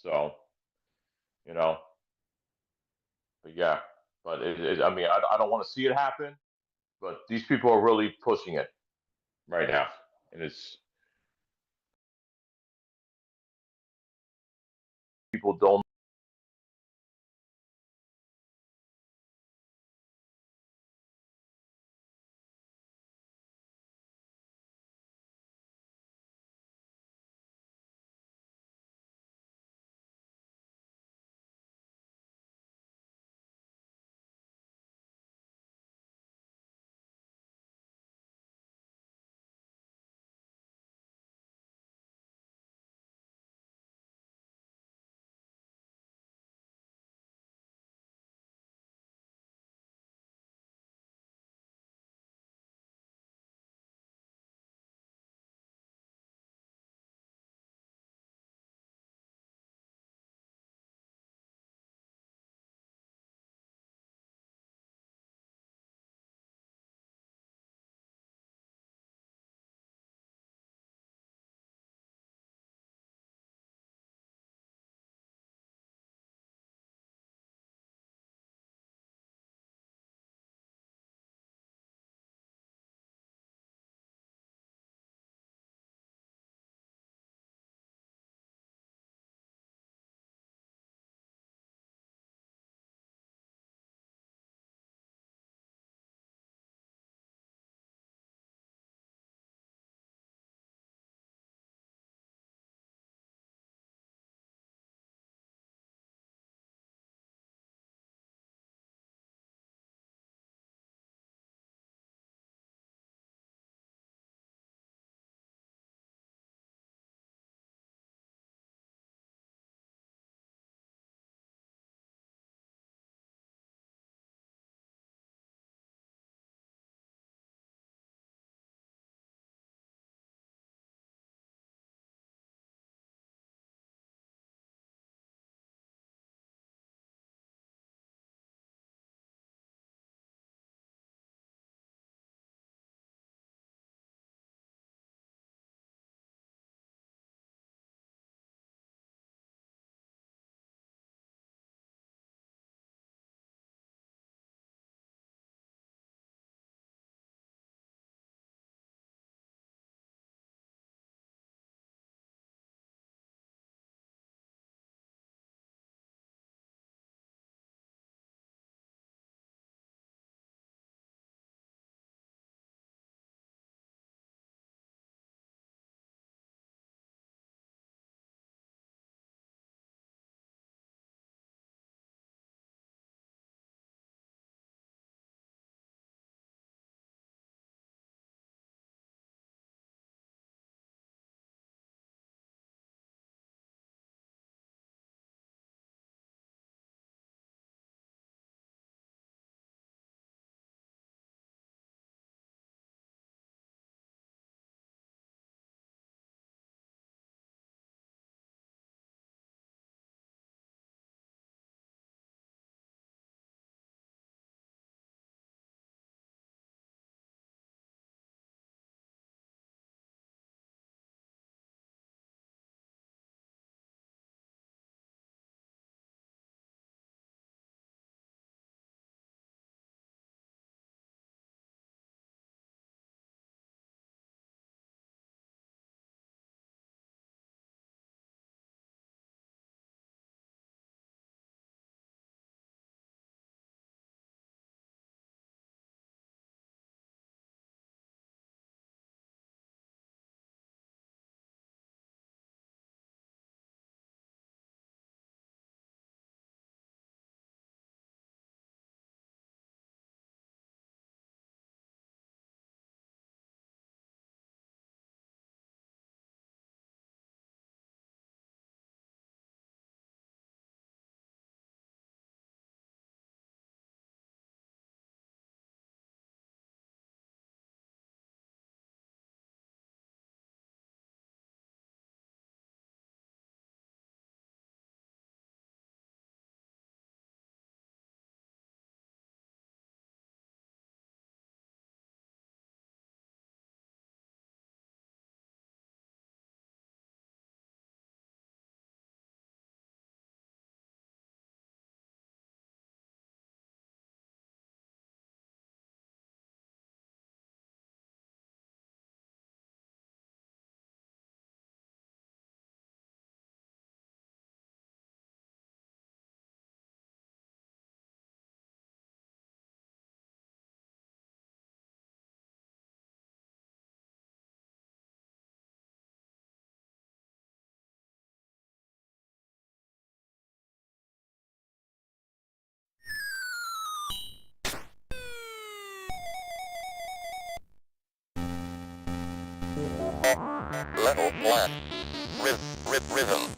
So, you know, but yeah, but I mean, I don't want to see it happen, but these people are really pushing it right now, and it's people don't Level 1. Rhythm.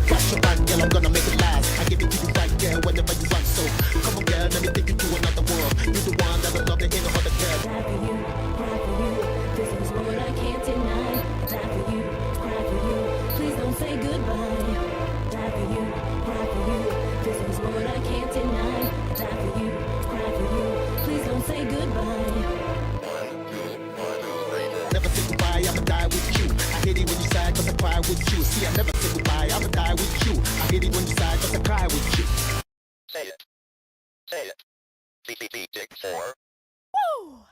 Catch your band, girl, I'm gonna make it last. I give it to you right there whenever you want. So come on, girl, let me take you to another world. You the one that I love, there ain't no other girl. Die for you, cry for you. This is what I can't deny. Die for you, cry for you. Please don't say goodbye. Die for you, cry for you. This is what I can't deny. Die for you, cry for you. Please don't say goodbye. Never say goodbye, I'ma die with you. I hate it when you sigh, cause I cry with you. See, I never say goodbye, I'ma die with you. I hate it when you sigh, cause I cry with you. Say it. Say it. CCT Tick 4. Woo!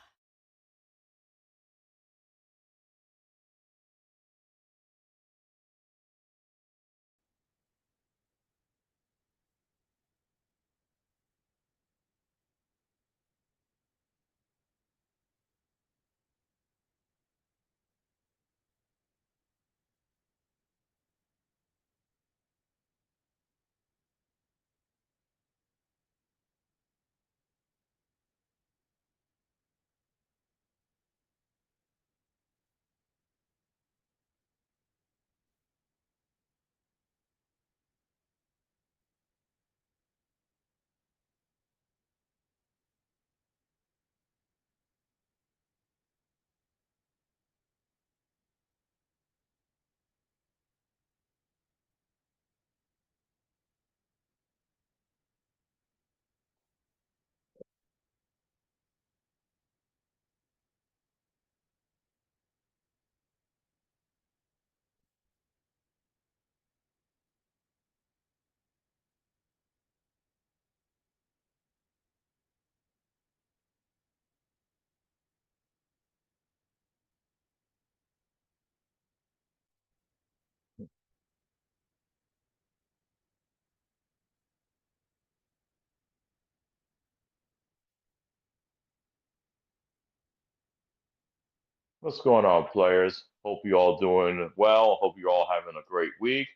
What's going on, players? Hope you all doing well. Hope you're all having a great week.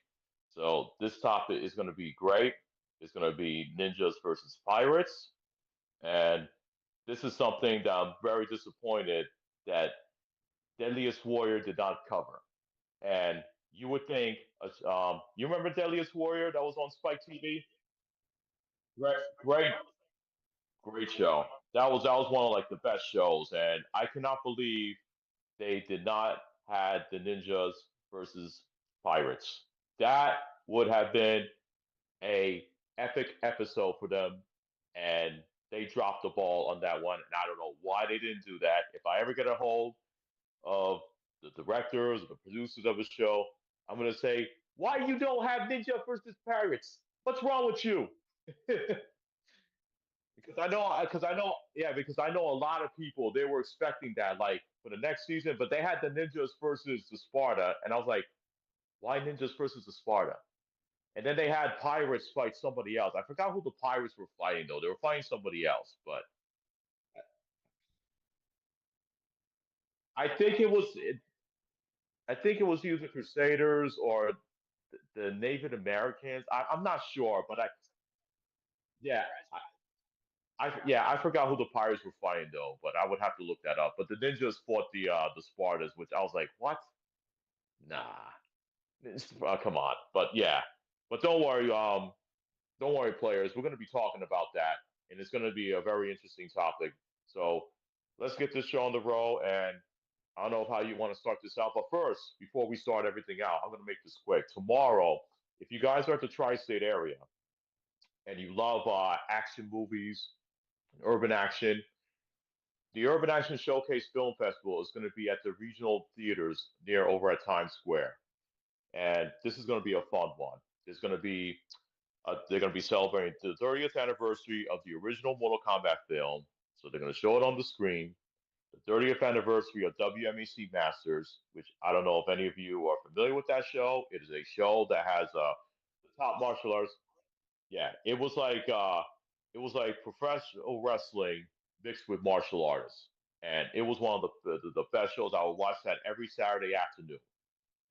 So this topic is going to be great. It's going to be ninjas versus pirates, and this is something that I'm very disappointed that Deadliest Warrior did not cover. And you would think, you remember Deadliest Warrior that was on Spike TV? Great, great, great show. That was one of like the best shows, and I cannot believe they did not had the ninjas versus pirates. That would have been a epic episode for them, and they dropped the ball on that one. And I don't know why they didn't do that. If I ever get a hold of the directors or the producers of the show, I'm gonna say, why you don't have ninja versus pirates? What's wrong with you? Because I know a lot of people they were expecting that like for the next season, but they had the ninjas versus the Sparta, and I was like, why ninjas versus the Sparta? And then they had pirates fight somebody else. I forgot who the pirates were fighting though. They were fighting somebody else, but I think it was I think it was either Crusaders or the Native Americans. I'm not sure, but yeah, yeah, I forgot who the pirates were fighting though, but I would have to look that up. But the ninjas fought the Spartans, which I was like, what? Nah, come on. But yeah, but don't worry, players. We're going to be talking about that, and it's going to be a very interesting topic. So let's get this show on the road. And I don't know how you want to start this out, but first, before we start everything out, I'm going to make this quick. Tomorrow, if you guys are at the tri-state area and you love action movies, urban action, the Urban Action Showcase Film Festival is going to be at the regional theaters near over at Times Square, and this is going to be a fun one. There's going to be they're going to be celebrating the 30th anniversary of the original Mortal Kombat film, so they're going to show it on the screen. The 30th anniversary of WMEC Masters, which I don't know if any of you are familiar with that show. It is a show that has the top martial arts. Yeah, it was like It was like professional wrestling mixed with martial arts, and it was one of the best shows. I would watch that every Saturday afternoon.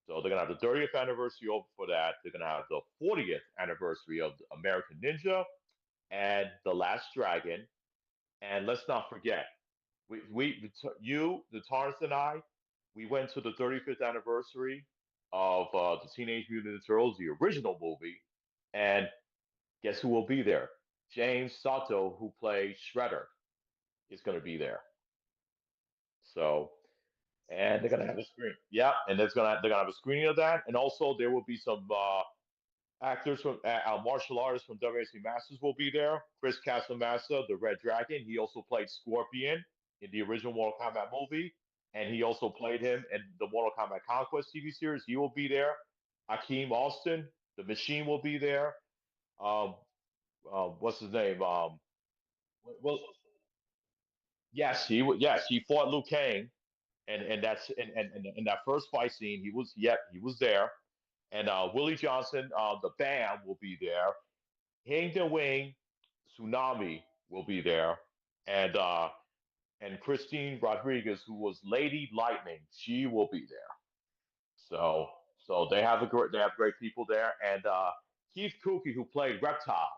So they're gonna have the 30th anniversary over for that. They're gonna have the 40th anniversary of American Ninja and The Last Dragon. And let's not forget, you, the Torrance, and I, we went to the 35th anniversary of the Teenage Mutant Ninja Turtles, the original movie, and guess who will be there? James Sato, who plays Shredder, is going to be there. So, and they're going to have a screen. Yeah, and they're gonna have a screening of that, and also there will be some actors from martial artists from WSC Masters will be there. Chris Casamassa, the Red Dragon, he also played Scorpion in the original Mortal Kombat movie, and he also played him in the Mortal Kombat Conquest TV series. He will be there. Akeem Austin, the Machine, will be there. Um, what's his name? Well, yes, yes, he fought Liu Kang, and that's and in that first fight scene, he was there. And Willie Johnson, the band, will be there. Hang the Wing, Tsunami will be there, and Christine Rodriguez, who was Lady Lightning, she will be there. So they have great people there, and Keith Kuki, who played Reptile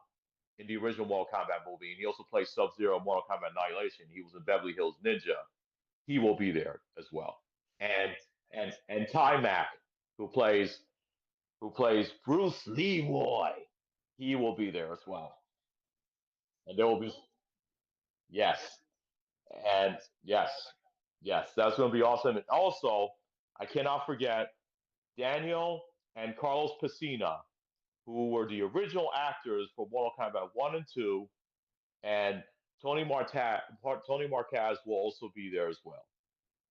in the original Mortal Kombat movie, and he also played Sub Zero in Mortal Kombat Annihilation. He was in Beverly Hills Ninja. He will be there as well, and Ty Mack, who plays Bruce Leroy, he will be there as well, and there will be yes, and yes, yes, that's going to be awesome. And also, I cannot forget Daniel and Carlos Pesina, who were the original actors for Mortal Kombat 1 and 2, and Tony Marquez will also be there as well.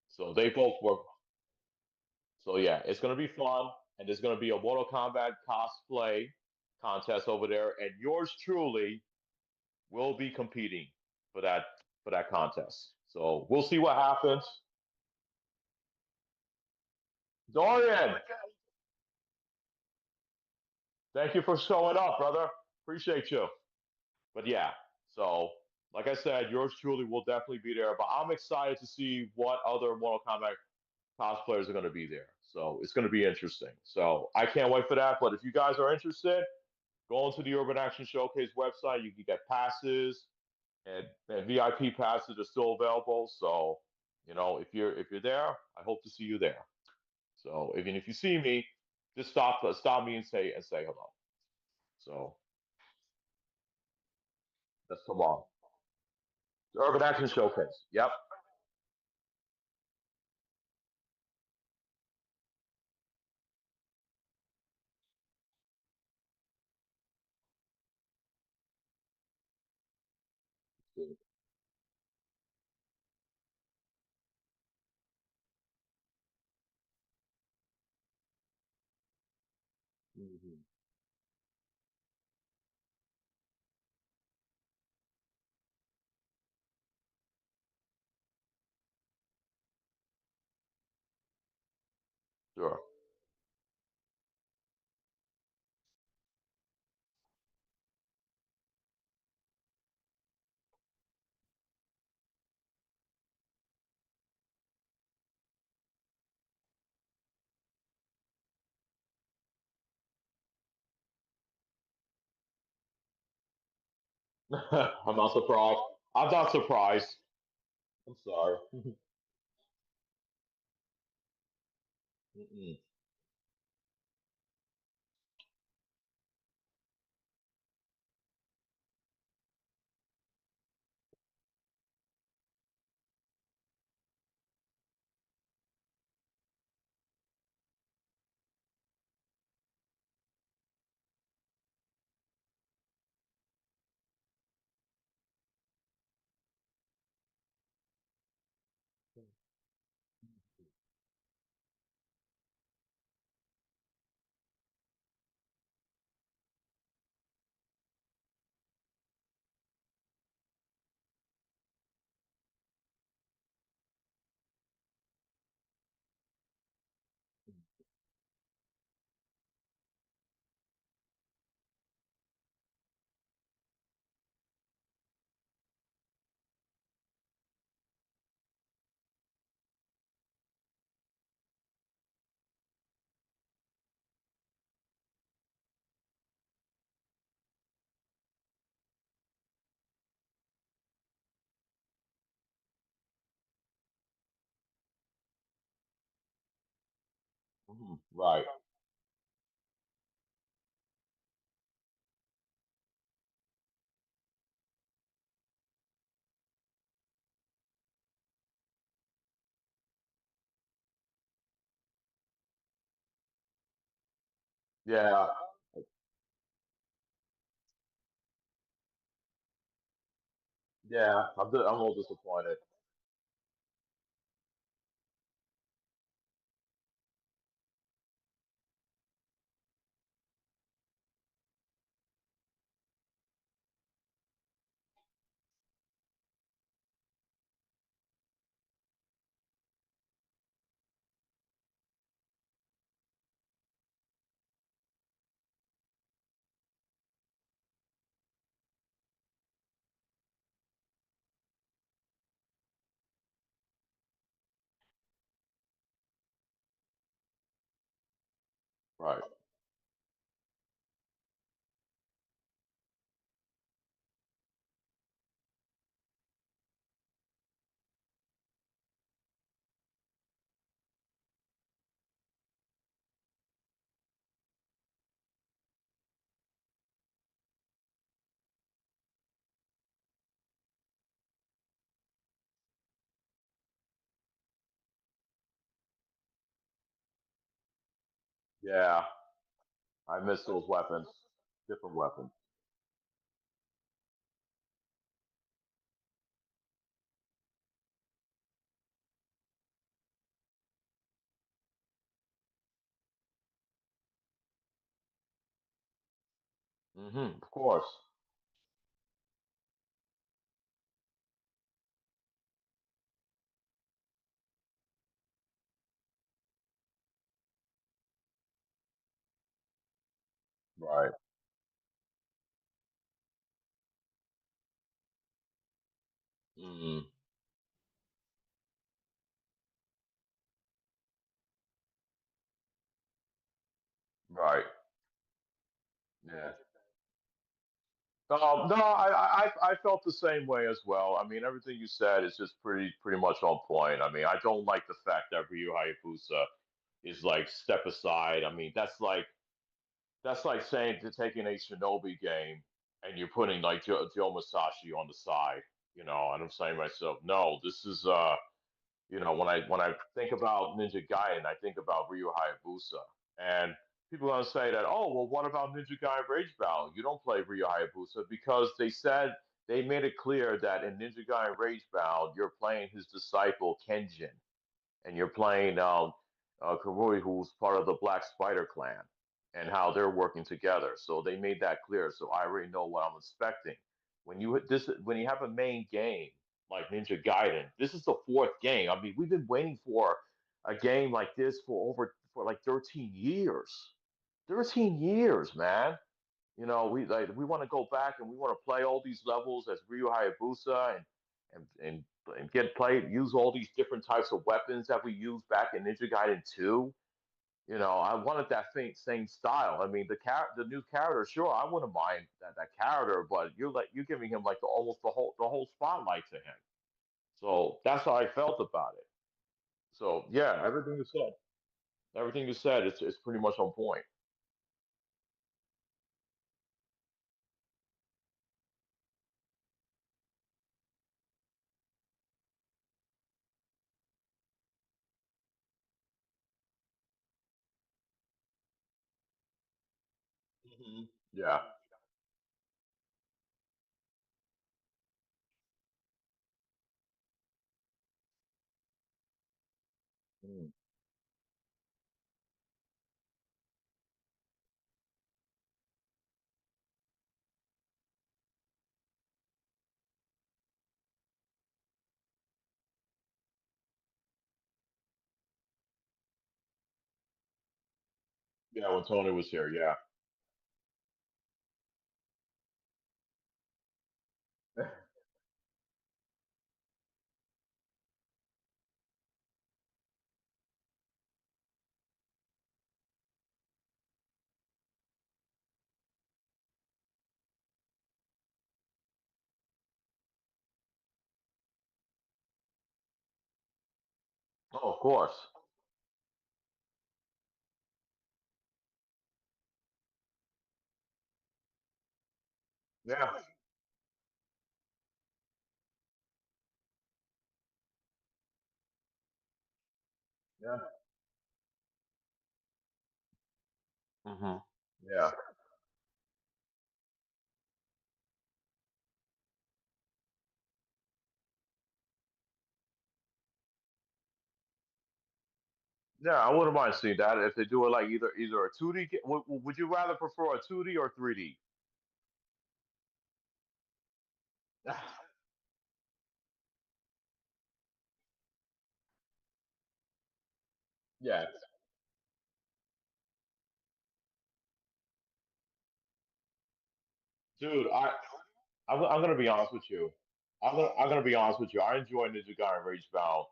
So they both work. So yeah, it's gonna be fun, and there's gonna be a Mortal Kombat cosplay contest over there, and yours truly will be competing for that contest. So we'll see what happens. Dorian, thank you for showing up, brother. Appreciate you. But yeah, so like I said, yours truly will definitely be there. But I'm excited to see what other Mortal Kombat cosplayers are going to be there. So it's going to be interesting. So I can't wait for that. But if you guys are interested, go into the Urban Action Showcase website. You can get passes, and VIP passes are still available. So if you're there, I hope to see you there. So even if you see me, just stop me and say hello. So that's tomorrow. The Urban Action Showcase. Yep. Mhm. Sure. I'm not surprised. I'm not surprised. I'm sorry. Mm-mm. Right. Yeah. Yeah. I'm a little disappointed. Right. Yeah. I miss those weapons. Different weapons. Of course. Right. Mm, right. Yeah. No, I felt the same way as well. I mean, everything you said is just pretty much on point. I mean, I don't like the fact that Ryu Hayabusa is like step aside. I mean, that's like saying to taking a Shinobi game and you're putting like Joe Masashi on the side. And I'm saying to myself, no, this is when I think about Ninja Gaiden, I think about Ryu Hayabusa. And people are gonna say that, oh, well, what about Ninja Gaiden Rage Battle? You don't play Ryu Hayabusa because they made it clear that in Ninja Gaiden Rage Battle, you're playing his disciple Kenjin, and you're playing Karui, who's part of the Black Spider Clan, and how they're working together. So they made that clear. So I already know what I'm expecting. When you have a main game like Ninja Gaiden, this is the fourth game. I mean, we've been waiting for a game like this for like 13 years. 13 years, man. We want to go back and we want to play all these levels as Ryu Hayabusa and use all these different types of weapons that we used back in Ninja Gaiden 2. I wanted that same style. I mean, the new character, sure, I wouldn't mind that character, but you're giving him like the whole spotlight to him. So that's how I felt about it. So yeah, everything you said, it's pretty much on point. Yeah. Mm. Yeah, when Tony was here, yeah. Oh, of course. Yeah, yeah. Hmm. Yeah. Yeah, I wouldn't mind seeing that if they do it like either a 2D. Would you rather prefer a 2D or 3D? Yeah, dude. I'm gonna be honest with you. I'm gonna be honest with you. I enjoy Ninja Gaiden Ragebound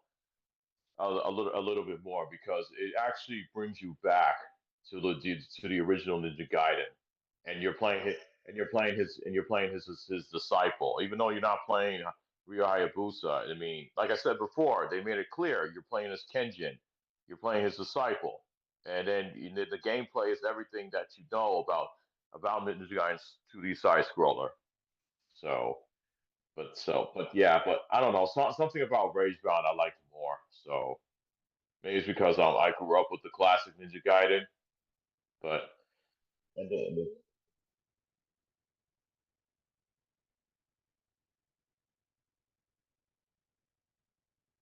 a little bit more because it actually brings you back to the original Ninja Gaiden, and you're playing his disciple. Even though you're not playing Ryo Hayabusa, I mean, like I said before, they made it clear you're playing as Kenjin, you're playing his disciple, and then the gameplay is everything that you know about Ninja Gaiden's 2D side scroller. So, but yeah, but I don't know, something about Ragebound I like more. So. Maybe it's because I grew up with the classic Ninja Gaiden, but and then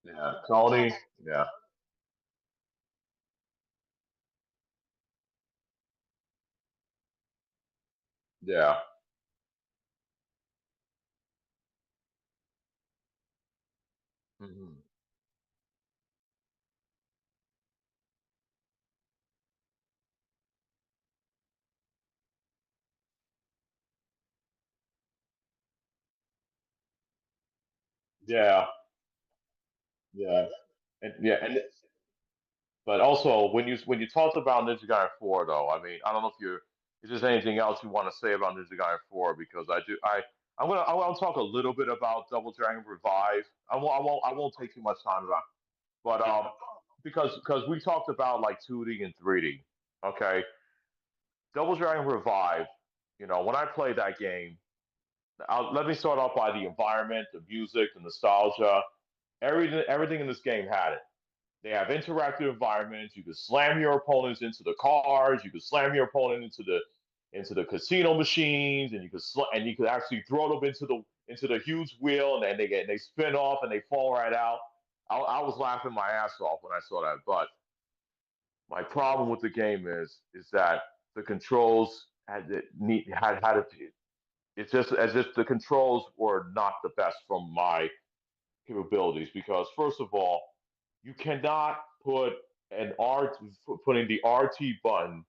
yeah, Tony, yeah, yeah, hmm, yeah, yeah, and yeah, and but also when you talked about Ninja Gaiden 4, though, I mean, I don't know if there's anything else you want to say about Ninja Gaiden 4 because I want to talk a little bit about Double Dragon Revive. I won't take too much time about, but because we talked about like 2D and 3D. Okay, Double Dragon Revive. When I played that game, let me start off by the environment, the music, the nostalgia. Everything in this game had it. They have interactive environments. You could slam your opponents into the cars. You could slam your opponent into the casino machines, and you could actually throw them into the huge wheel, and then they spin off and they fall right out. I was laughing my ass off when I saw that. But my problem with the game is that the controls had to. It's just as if the controls were not the best from my capabilities because first of all, you cannot an R putting the RT button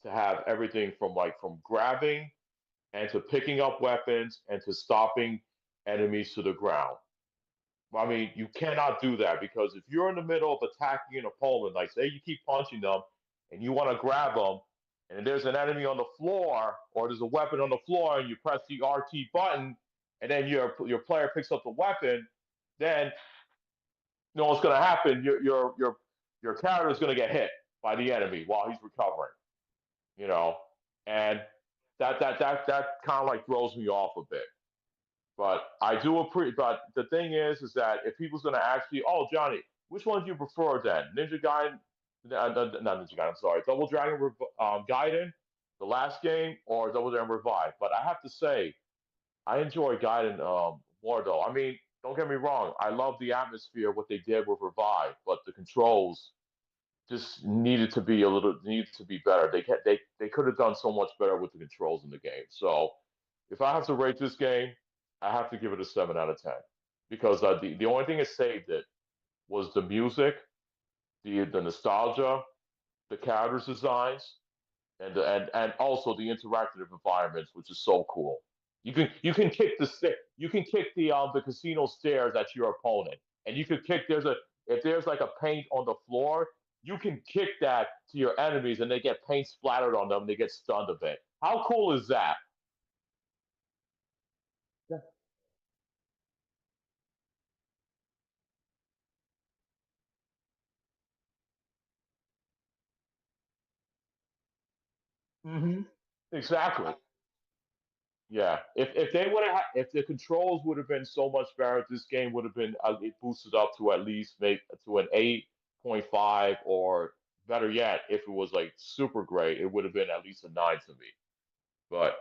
to have everything from grabbing and to picking up weapons and to stopping enemies to the ground. I mean, you cannot do that because if you're in the middle of attacking an opponent, like say you keep punching them and you want to grab them, and there's an enemy on the floor or there's a weapon on the floor, and you press the RT button, and then your player picks up the weapon, then you know what's going to happen. Your character is going to get hit by the enemy while he's recovering. You know, and that kind of like throws me off a bit. But I do appreciate. But the thing is that if people's going to ask you, "Oh, Johnny, which one do you prefer then? Ninja Gaiden, not Ninja Gaiden. I'm sorry, Double Dragon Gaiden, the last game, or Double Dragon Revive?" But I have to say, I enjoy Gaiden more though. I mean, don't get me wrong. I love the atmosphere, what they did with Revive, but the controls just needed to be better. They could have done so much better with the controls in the game. So if I have to rate this game, I have to give it a 7 out of 10 because the only thing that saved it was the music, the nostalgia, the characters designs, and also the interactive environments, which is so cool. You can kick the casino stairs at your opponent, and you can kick there's a if there's like a paint on the floor, you can kick that to your enemies, and they get paint splattered on them, and they get stunned a bit. How cool is that? Yeah. Hmm. Exactly. Yeah, if they would have, if the controls would have been so much better, this game would have been it boosted up to at least make to an 8.5, or better yet, if it was like super great, it would have been at least a 9 to me. But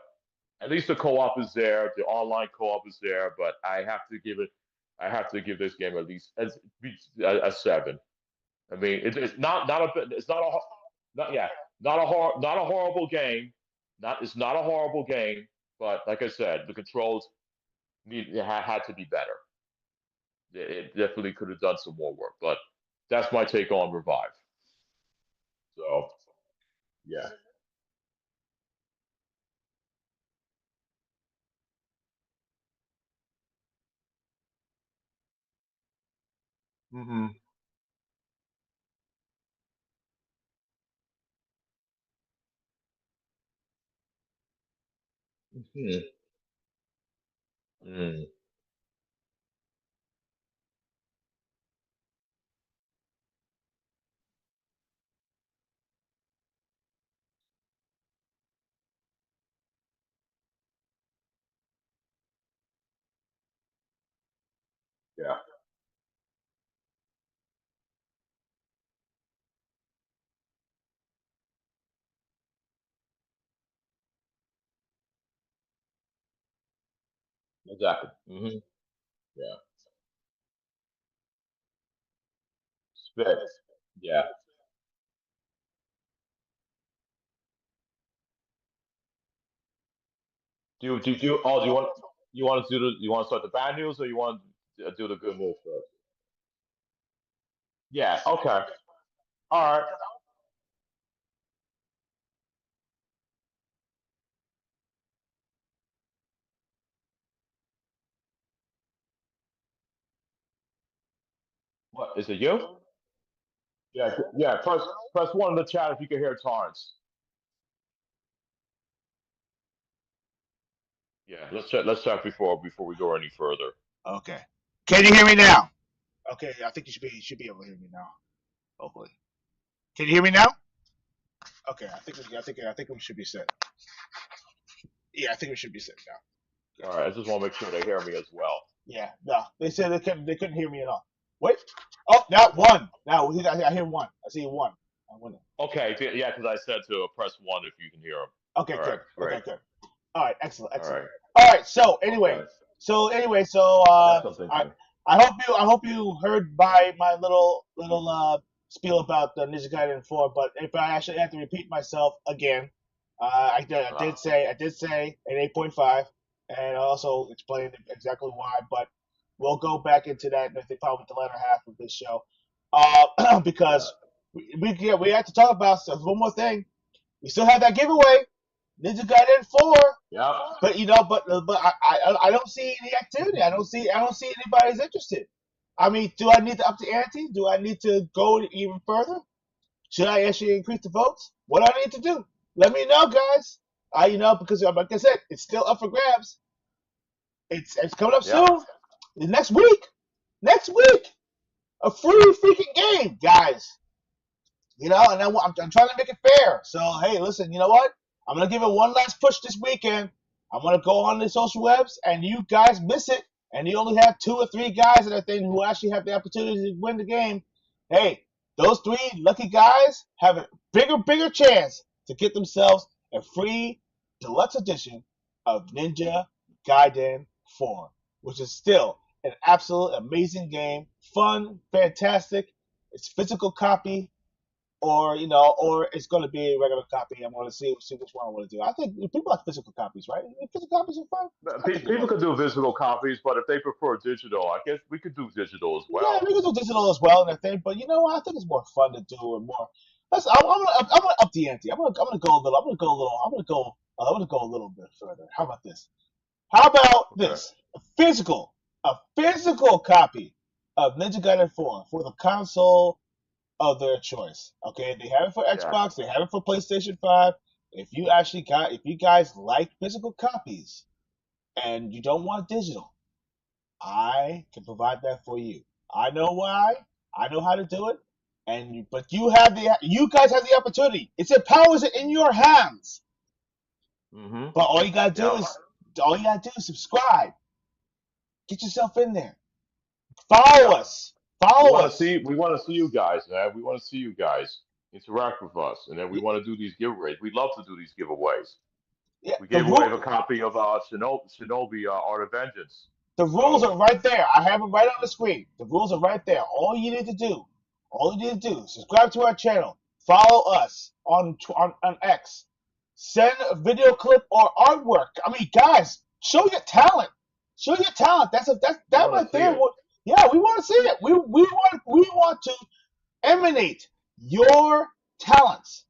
at least the co-op is there, the online co-op is there. But I have to give this game at least a 7. I mean, it's not it's not a not yeah not a horrible game. It's not a horrible game, but like I said, the controls had to be better. It definitely could have done some more work, but that's my take on Revive. So yeah. Hmm. Hmm. Mm. Yeah, exactly. Yeah, spit. Yeah. Do you want to do you want to start the bad news, or you want to do the good news first? Yeah. Okay. All right. What is it? You? Yeah. Yeah. Press one in the chat if you can hear Torrance. Yeah. Let's check before we go any further. Okay. Can you hear me now? Okay, I think you should be able to hear me now. Hopefully. Can you hear me now? Okay, I think we should be set. Yeah, I think we should be set now. All right. I just want to make sure they hear me as well. Yeah, no, they said they couldn't hear me at all. Wait. Oh, now one. Now I hear one. I see one. I'm winning. Okay. Yeah, because I said to press one if you can hear them. Okay, All right. good. Okay, Great. good. All right, excellent, All excellent. right. All right, so Okay. anyway, so That's something I new. I hope you heard my little spiel about the Ninja Gaiden 4, but if I actually have to repeat myself again, Ah. I did say an 8.5, and I also explained exactly why, but we'll go back into that I think probably with the latter half of this show, Yeah. because we have to talk about one more thing. We still have that giveaway. Ninja Gaiden 4. Yep. But I don't see any activity. I don't see anybody's interested. I mean, do I need to up the ante? Do I need to go even further? Should I actually increase the votes? What do I need to do? Let me know, guys. Because like I said, it's still up for grabs. It's coming up Yep. soon. Next week. Next week, a free freaking game, guys. And I'm trying to make it fair. So hey, listen, you know what? I'm gonna give it one last push this weekend. I'm gonna go on the social webs, and you guys miss it, and you only have 2 or 3 guys that I think who actually have the opportunity to win the game. Hey, those 3 lucky guys have a bigger chance to get themselves a free deluxe edition of Ninja Gaiden 4, which is still an absolute amazing game, fun, fantastic. It's physical copy, or it's going to be a regular copy. I'm going to see which one I want to do. I think people like physical copies, right? Physical copies are fun. I think people People like could it. do physical copies, but if they prefer digital, I guess we could do digital as Yeah, well. we can do digital as well and everything, but you know what? I think it's more fun to do and more. I'm gonna up the ante. I'm gonna go a little. I'm gonna go a little. I'm gonna go a little bit further. How about this? How about Okay. this? A physical copy of Ninja Gaiden 4 for the console of their choice. Okay, they have it for Yeah. Xbox, they have it for PlayStation 5. If you guys like physical copies and you don't want digital, I can provide that for you. I know why. I know how to do it. But you guys have the opportunity. It's a power is in your hands. Mm-hmm. But all you gotta do Yep. is all you gotta do is subscribe. Get yourself in there. Follow us. Follow us. We want to see you guys, man. We want to see you guys interact with us, and then we want to do these giveaways. We love to do these giveaways. Yeah, We the gave away a copy of Shinobi Art of Vengeance. rules So are right there. I have them right on the screen. The rules are right there. All you need to do is subscribe to our channel. Follow us on X. Send a video clip or artwork. I mean, guys, show your talent. Show your talent. That wanna right see there. it. Yeah, we want to see it. We want to emanate your talents.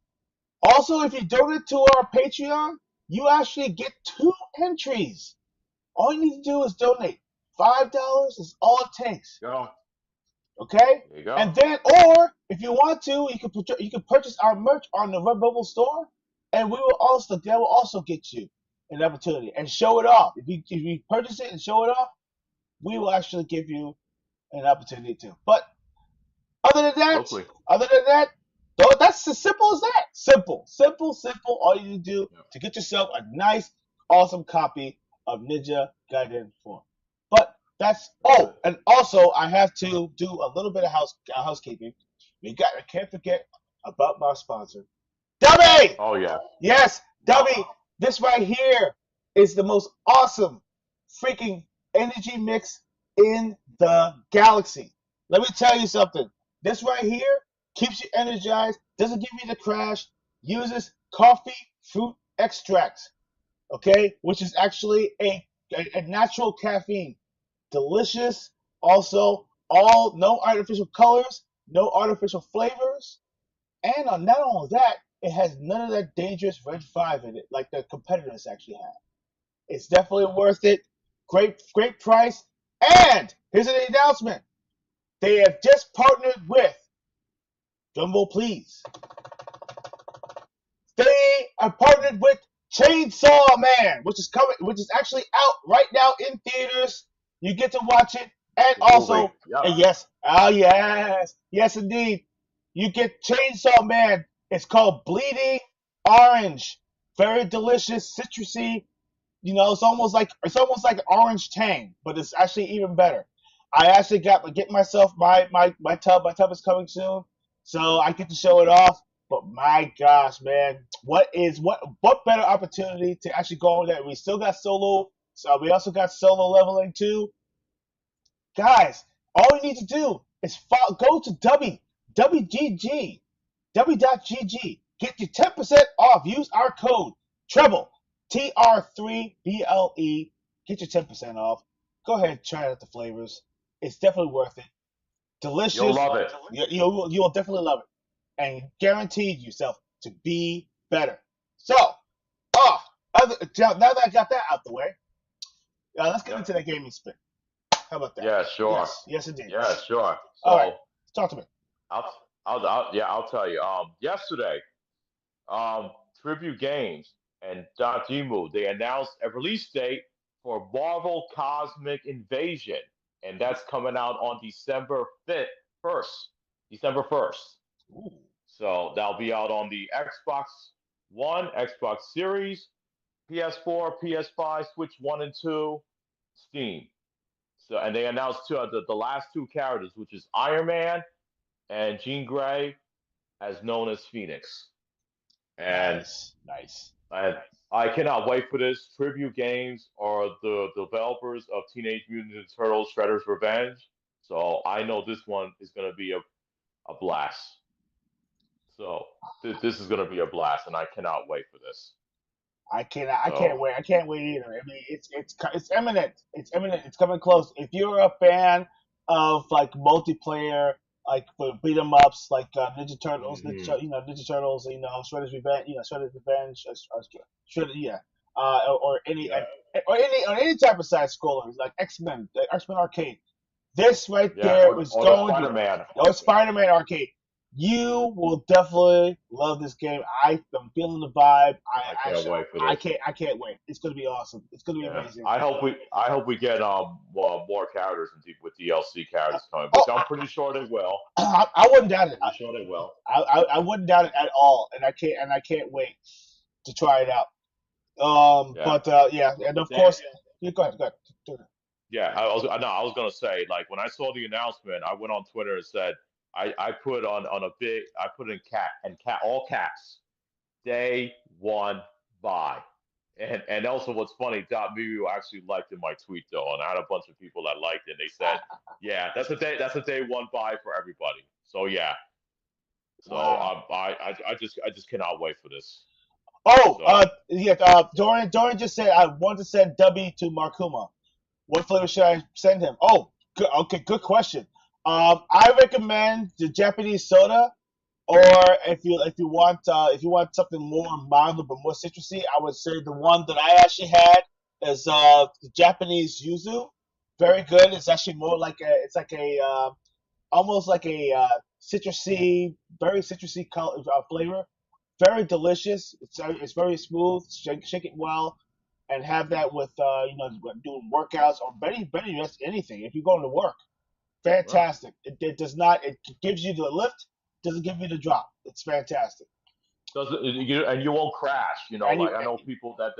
Also, if you donate to our Patreon, you actually get 2 entries. All you need to do is donate. $5 is all it takes. Go. Okay? There you go. And then, or if you want to, you can purchase our merch on the Redbubble store, and that will also get you an opportunity and show it off. If you purchase it and show it off, we will actually give you an opportunity too. But other than Hopefully. that, though, that's as simple as that. Simple. All you need to do to get yourself a nice, awesome copy of Ninja Gaiden 4. But that's and also I have to do a little bit of housekeeping. I can't forget about my sponsor, Dubby. Oh yeah. Yes, Dubby. This right here is the most awesome freaking energy mix in the galaxy. Let me tell you something. This right here keeps you energized, doesn't give you the crash, uses coffee fruit extracts, okay, which is actually a natural caffeine. Delicious. Also, no artificial colors, no artificial flavors, and on not only that, it has none of that dangerous red 5 in it like the competitors actually have. It's definitely worth it. Great price. And here's an announcement. They have just partnered with, drumroll please, they are partnered with Chainsaw Man, which is actually out right now in theaters. You get to watch it, and also, and yes indeed, you get Chainsaw Man. It's called Bleeding Orange. Very delicious, citrusy. You know, it's almost like orange tang, but it's actually even better. I actually get myself my tub. My tub is coming soon, so I get to show it off. But my gosh, man, what better opportunity to actually go on that? We still got solo, so we also got solo leveling too. Guys, all you need to do is go to WGG, W.GG. Get your 10% off. Use our code Treble, TR3BLE. Get your 10% off. Go ahead, try out the flavors. It's definitely worth it. Delicious. You'll love it. You'll definitely love it. And guaranteed yourself to be better. So, now that I got that out the way, let's get into that gaming spin. How about that? Yeah, sure. Yes, indeed. Yeah, sure. So, all right, talk to me. I'll tell you. Yesterday, Tribute Games and Dotemu, they announced a release date for Marvel Cosmic Invasion, and that's coming out on December 1st. December 1st. Ooh. So that'll be out on the Xbox One, Xbox Series, PS4, PS5, Switch 1 and 2, Steam. So, and they announced the last 2 characters, which is Iron Man and Jean Grey, as known as Phoenix. And nice. I cannot wait for this. Tribute Games are the developers of Teenage Mutant Ninja Turtles: Shredder's Revenge. So I know this one is going to be a blast. So this is going to be a blast, and I cannot wait for this. I can't wait. I can't wait either. I mean, it's imminent. It's imminent. It's coming close. If you're a fan of like multiplayer, like beat 'em ups, like Ninja Turtles, Ninja Turtles, Shredder's Revenge, or any type of side scroller, like X-Men Arcade. This right there was going Spider-Man. Spider-Man Arcade. You will definitely love this game. I'm feeling the vibe. I can't wait for this. I can't wait. It's gonna be awesome. It's gonna be amazing. I hope we get more characters with DLC characters coming, which I'm pretty sure they will. I wouldn't doubt it. I'm sure they will. I wouldn't doubt it at all, and I can't wait to try it out. Yeah. But yeah, and of They, course, you go ahead, go ahead. yeah, I was gonna say, like, when I saw the announcement, I went on Twitter and said, I put on a big, I put in cat all caps, day one buy. And also, what's funny, Dot Miu actually liked in my tweet though, and I had a bunch of people that liked it. And they said, yeah, that's a day one buy for everybody. So yeah, so Wow. I just cannot wait for this. Oh, So yeah. Dorian just said I want to send W to Markuma. What flavor should I send him? Oh, good, okay, good question. I recommend the Japanese soda, or if you want something more mild but more citrusy, I would say the one that I actually had is the Japanese yuzu. Very good. It's actually more like it's like a almost like a citrusy, very citrusy color, flavor. Very delicious. It's very smooth. Shake it well, and have that with doing workouts or better just anything. If you're going to work, well, fantastic. It does not. It gives you the lift. Doesn't give you the drop. It's fantastic. doesn't you and you won't crash. You know, And you like I know people that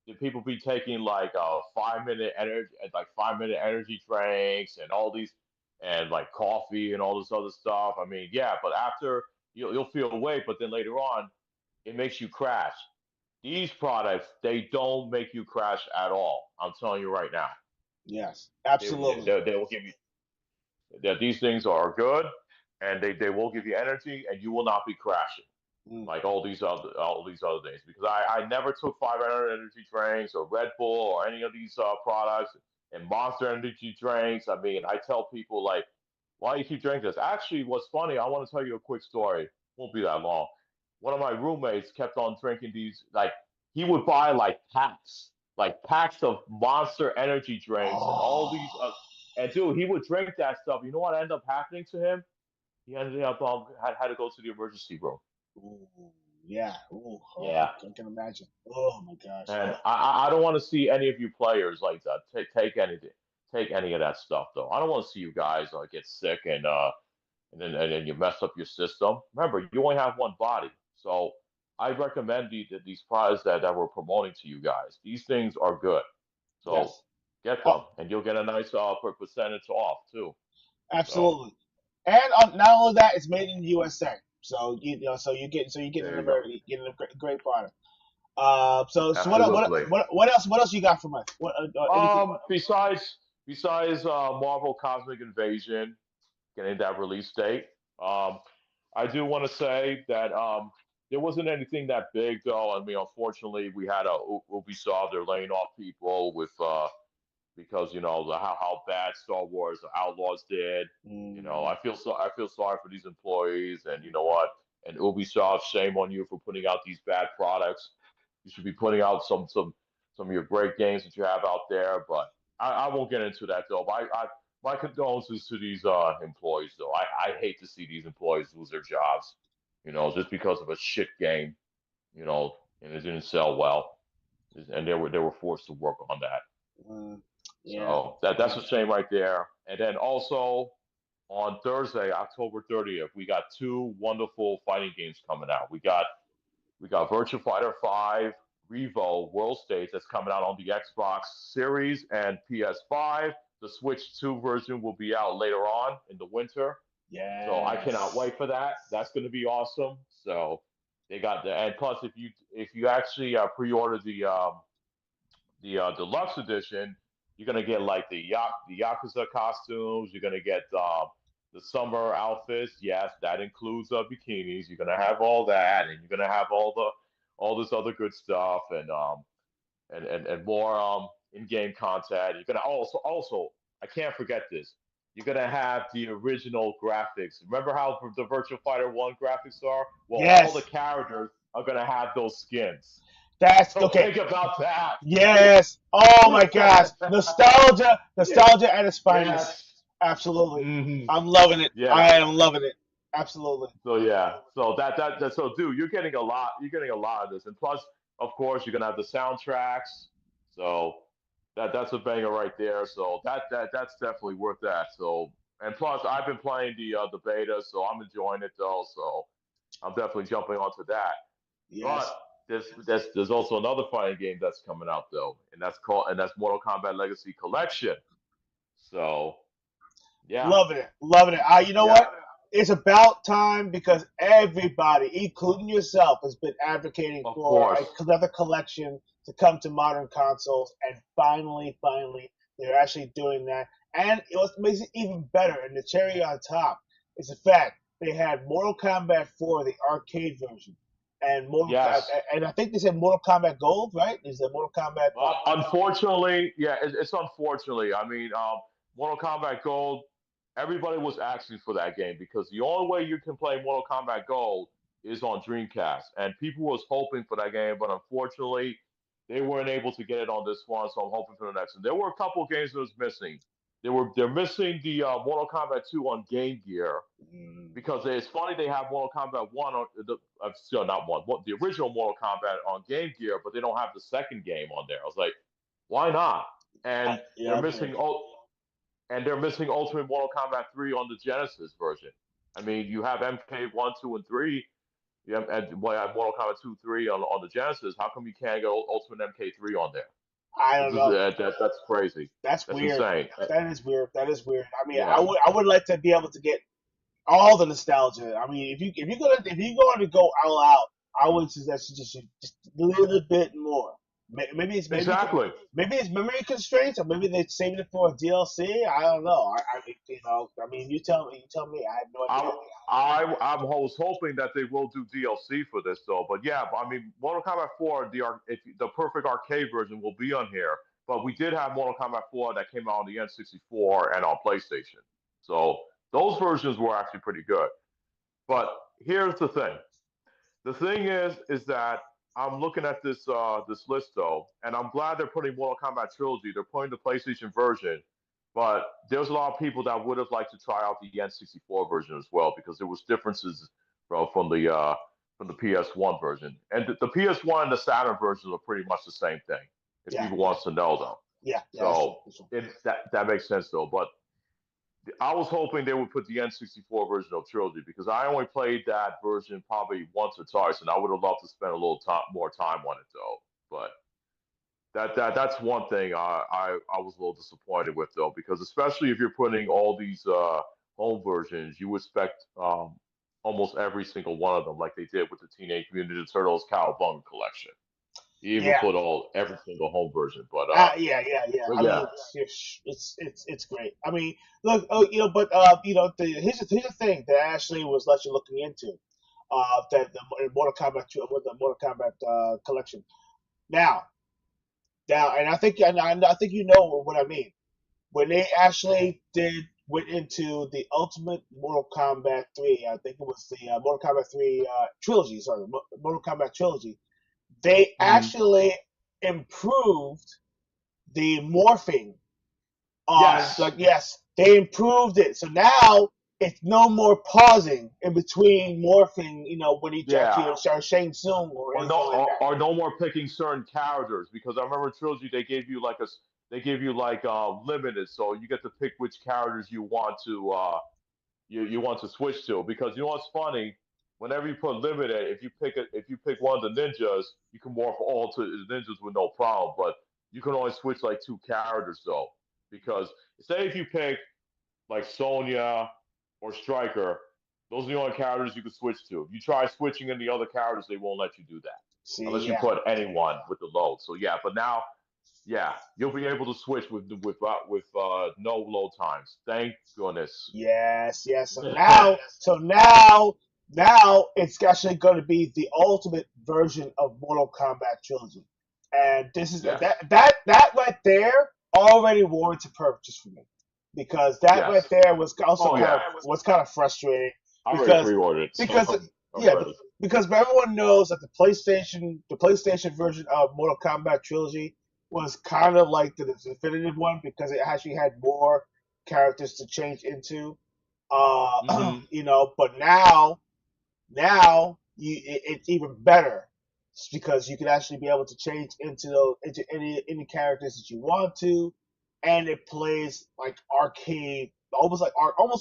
the people be taking like 5 minute energy, like 5 minute energy drinks and all these, and like coffee and all this other stuff. I mean, yeah, but after you'll feel awake, but then later on it makes you crash. These products, they don't make you crash at all. I'm telling you right now. yes, They absolutely. they will give you that these things are good, and they will give you energy, and you will not be crashing Mm, like all these other things, because I never took 500 energy drinks or Red Bull or any of these products and Monster energy drinks. I mean, I tell people like, why do you keep drinking this? Actually, what's funny, I want to tell you a quick story. Won't be that long. One of my roommates kept on drinking these, like he would buy like packs of Monster energy drinks and all these. oh, And dude, he would drink that stuff. You know what ended up happening to him? He ended up had to go to the emergency room. ooh, yeah. Ooh, oh, Yeah. I can imagine. Oh my gosh. And I don't want to see any of you players like that take any of that stuff though. I don't want to see you guys get sick and then you mess up your system. Remember, you only have one body, so I recommend these products that we're promoting to you guys. These things are good, so Yes. get Oh, them, and you'll get a nice percentage off too. So absolutely. And not only that, it's made in the USA. So you get an there you go. American, you get a great product. So Absolutely. what else you got from us? What anything? Besides Marvel Cosmic Invasion getting that release date, um, I do want to say that there wasn't anything that big though. I mean, unfortunately, we had a Ubisoft. They're laying off people with because you know how bad Star Wars Outlaws did. You know, Mm, I feel sorry for these employees, and you know what? And Ubisoft, shame on you for putting out these bad products. You should be putting out some of your great games that you have out there. But I won't get into that though. But my condolences to these employees though. I hate to see these employees lose their jobs. You know, just because of a shit game. You know, and it didn't sell well, and they were forced to work on that. mm, yeah. So that's a shame right there. And then also on Thursday, October 30th, we got two wonderful fighting games coming out. We got Virtua Fighter 5 Revo World Stage that's coming out on the Xbox Series and PS5. The Switch 2 version will be out later on in the winter. So I cannot Yes. wait for that. That's going to be awesome. So they got the, and plus if you actually pre-order the deluxe edition, you're gonna get like the yakuza costumes. You're gonna get the summer outfits. Yes, that includes bikinis. You're gonna have all that, and you're gonna have all this other good stuff, and more in-game content. You're gonna also I can't forget this. You're gonna have the original graphics. Remember how the Virtual Fighter One graphics are? Well, all the Yes. characters are gonna have those skins. That's So okay. think about that. Yes. Oh my gosh. Nostalgia. Nostalgia at its finest. Yes. Absolutely. Hmm. I'm loving it. Yeah. I am loving it. Absolutely. So yeah. So so dude, you're getting a lot. You're getting a lot of this, and plus, of course, you're gonna have the soundtracks. So that's a banger right there. So that's definitely worth that. So and plus, I've been playing the beta, so I'm enjoying it though. So I'm definitely jumping onto that. But Yes. there's also another fighting game that's coming out though, and that's Mortal Kombat Legacy Collection. So yeah, Loving it, loving it. You know yeah, what? It's about time because everybody, including yourself, has been advocating of for course, another collection to come to modern consoles, and finally, they're actually doing that. And what makes it even better, and the cherry on top, is the fact they had Mortal Kombat 4, the arcade version, and yes. and I think they said Mortal Kombat Gold, right? Is it Mortal Kombat? Unfortunately, yeah, it's unfortunately. I mean, Mortal Kombat Gold, everybody was asking for that game because the only way you can play Mortal Kombat Gold is on Dreamcast, and people was hoping for that game, but unfortunately, they weren't able to get it on this one. So I'm hoping for the next one. There were a couple of games that was missing. They're missing the Mortal Kombat 2 on Game Gear Mm, because it's funny they have Mortal Kombat One on the still not one, the original Mortal Kombat on Game Gear, but they don't have the second game on there. I was like, why not? And yeah, they're I've heard. missing Ultimate Mortal Kombat 3 on the Genesis version. I mean, you have MK 1, 2, and 3. You have, and well, you have Mortal Kombat 2, 3 on the Genesis. How come you can't get Ultimate MK3 on there? I This don't is know. that's crazy. That's That's weird. insane. That is weird. That is weird. I mean, Yeah, I would like to be able to get all the nostalgia. I mean, if you're going to go all out, I would suggest you just a little bit more. Maybe it's exactly. maybe it's memory constraints, or maybe they're saving it for a DLC. I don't know. I mean, you tell me. You tell me. I have no idea. I I was hoping that they will do DLC for this though, but yeah, I mean, Mortal Kombat 4, the perfect arcade version will be on here. But we did have Mortal Kombat 4 that came out on the N64 and on PlayStation, so those versions were actually pretty good. But here's the thing: the thing is that I'm looking at this list though, and I'm glad they're putting Mortal Kombat Trilogy. They're putting the PlayStation version, but there's a lot of people that would have liked to try out the N64 version as well because there was differences from the PS1 version, and the PS1 and the Saturn versions are pretty much the same thing. If Yeah, people wants to know though, yeah. That's true. so that makes sense though. But I was hoping they would put the N64 version of Trilogy because I only played that version probably once or twice, and I would have loved to spend a little more time on it though. But that's one thing I was a little disappointed with though, because especially if you're putting all these home versions, you expect almost every single one of them, like they did with the Teenage Mutant Ninja Turtles Cowabunga collection. You even Yeah. put all every single home version, Yeah. but I yeah, mean, it's great. I mean, look, but here's the thing that Ashley was actually looking into, that the Mortal Kombat with the Mortal Kombat collection. Now, and I think you know what I mean when they actually went into the Ultimate Mortal Kombat 3. I think it was the Mortal Kombat 3 trilogy. Sorry, Mortal Kombat trilogy. They Mhm. actually improved the morphing on, Yes, like, yes, they improved it. So now it's no more pausing in between morphing, when he yeah. actually starts Shang Tsung or Or no, anything like that. or no more picking certain characters because I remember Trilogy they gave you like limited, so you get to pick which characters you want to you want to switch to because you know what's funny, whenever you put limited, if you pick one of the ninjas, you can morph all to the ninjas with no problem, but you can only switch like two characters though because say if you pick like Sonya or Striker, those are the only characters you can switch to. If you try switching in the other characters, they won't let you do that See, unless you yeah, put anyone with the load. So yeah, but now, yeah, you'll be able to switch with no load times. Thank goodness. yes. So now it's actually going to be the ultimate version of Mortal Kombat trilogy, and this is Yes, that right there already warrants a purchase for me, because that right yes. there was also Oh yeah, was kind of frustrating, I already because pre-ordered it, so because I'm yeah, ready. because everyone knows that the PlayStation version of Mortal Kombat trilogy was kind of like the definitive one because it actually had more characters to change into. Hmm. But now it's even better because you can actually be able to change into any characters that you want to, and it plays like arcade, almost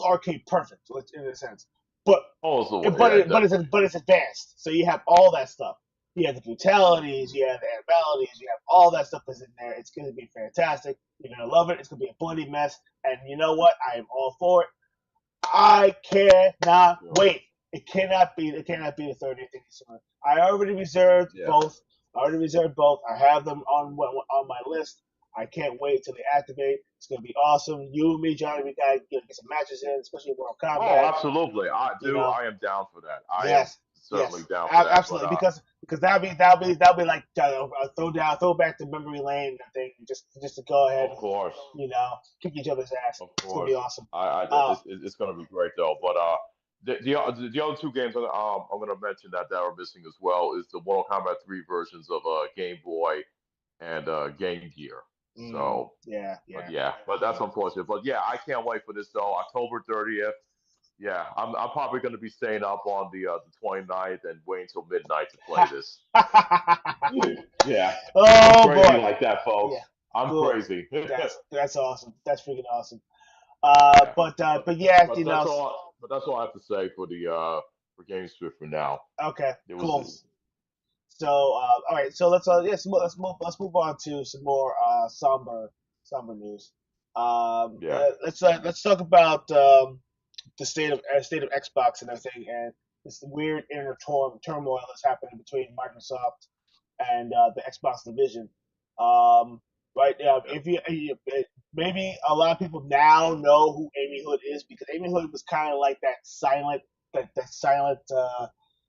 arcade perfect, in a sense. But Oh, so but yeah, it, but it's definitely. but it's advanced, so you have all that stuff. You have the brutalities, you have the animalities, you have all that stuff is in there. It's going to be fantastic. You're going to love it. It's going to be a bloody mess. And you know what? I am all for it. I cannot wait. It cannot be. It cannot be the 30th in December. I already reserved Yeah. both. I have them on my list. I can't wait till they activate. It's gonna be awesome. You and me, Johnny, we gotta get some matches in, especially World Oh, Combat. absolutely. You know, I am down for that. I am yes, certainly yes, down for that. But absolutely. Because that'll be like a throwback to memory lane. I think just to go ahead of and course, kick each other's ass. of It's gonna be course, awesome. it's going to be great though. But the other two games I'm going to mention that are missing as well is the Mortal Kombat 3 versions of Game Boy and Game Gear. So, Yeah, but yeah. yeah, but that's unfortunate. But yeah, I can't wait for this though. October 30th. Yeah, I'm probably going to be staying up on the 29th and waiting till midnight to play this. Yeah, I'm Oh crazy boy. like that, folks. Yeah. I'm Cool. crazy. That's awesome. That's freaking awesome. Yeah, But yeah, but that's all. But that's all I have to say for the for Game Swift for now. Okay, It was cool. So all right, so let's move on to some more somber news. yeah, Let's talk about the state of Xbox and everything, and this weird inner turmoil that's happening between Microsoft and the Xbox division. Right now, yeah, maybe a lot of people now know who Amy Hood is because Amy Hood was kind of like that silent,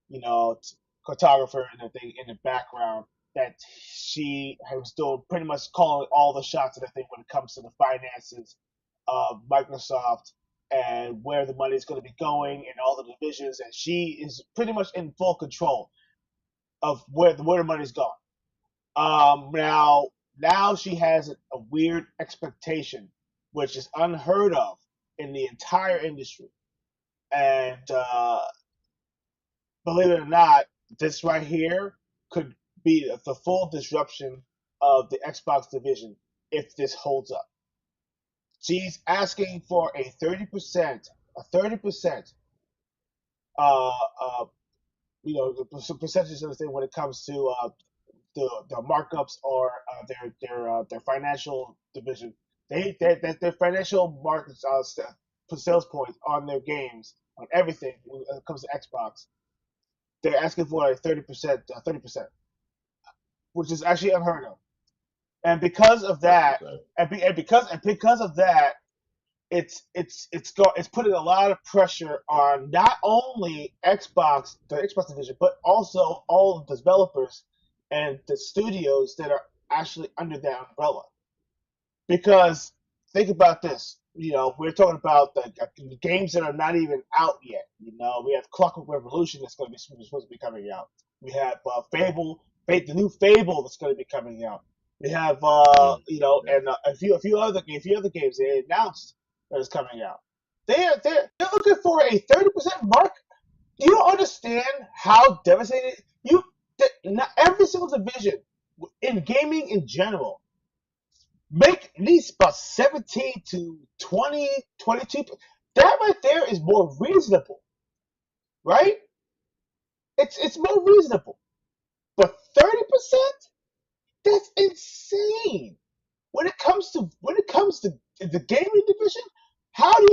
you know, cartographer and everything in the background that she was doing pretty much calling all the shots and everything when it comes to the finances of Microsoft and where the money is going to be going and all the divisions, and she is pretty much in full control of where the money is going. Now she has a weird expectation, which is unheard of in the entire industry, and believe it or not, this right here could be the full disruption of the Xbox division if this holds up. She's asking for a 30% uh, uh, the percentage of the thing when it comes to the markups or their financial division. Their financial markets sales points on their games on everything when it comes to Xbox. They're asking for a 30%, which is actually unheard of. And because of that's that, insane. and because of that, it's putting a lot of pressure on not only the Xbox division, but also all of the developers and the studios that are actually under that umbrella. Because think about this, we're talking about the games that are not even out yet. We have Clockwork Revolution that's going to be supposed to be coming out. We have the new Fable that's going to be coming out. We have Yeah, and a few other games they announced that is coming out. They're looking for a 30% mark. You don't understand how devastating not every single division in gaming in general make at least about 17 to 20, 22. That right there is more reasonable, right? It's more reasonable. But 30%? That's insane. When it comes to the gaming division, how do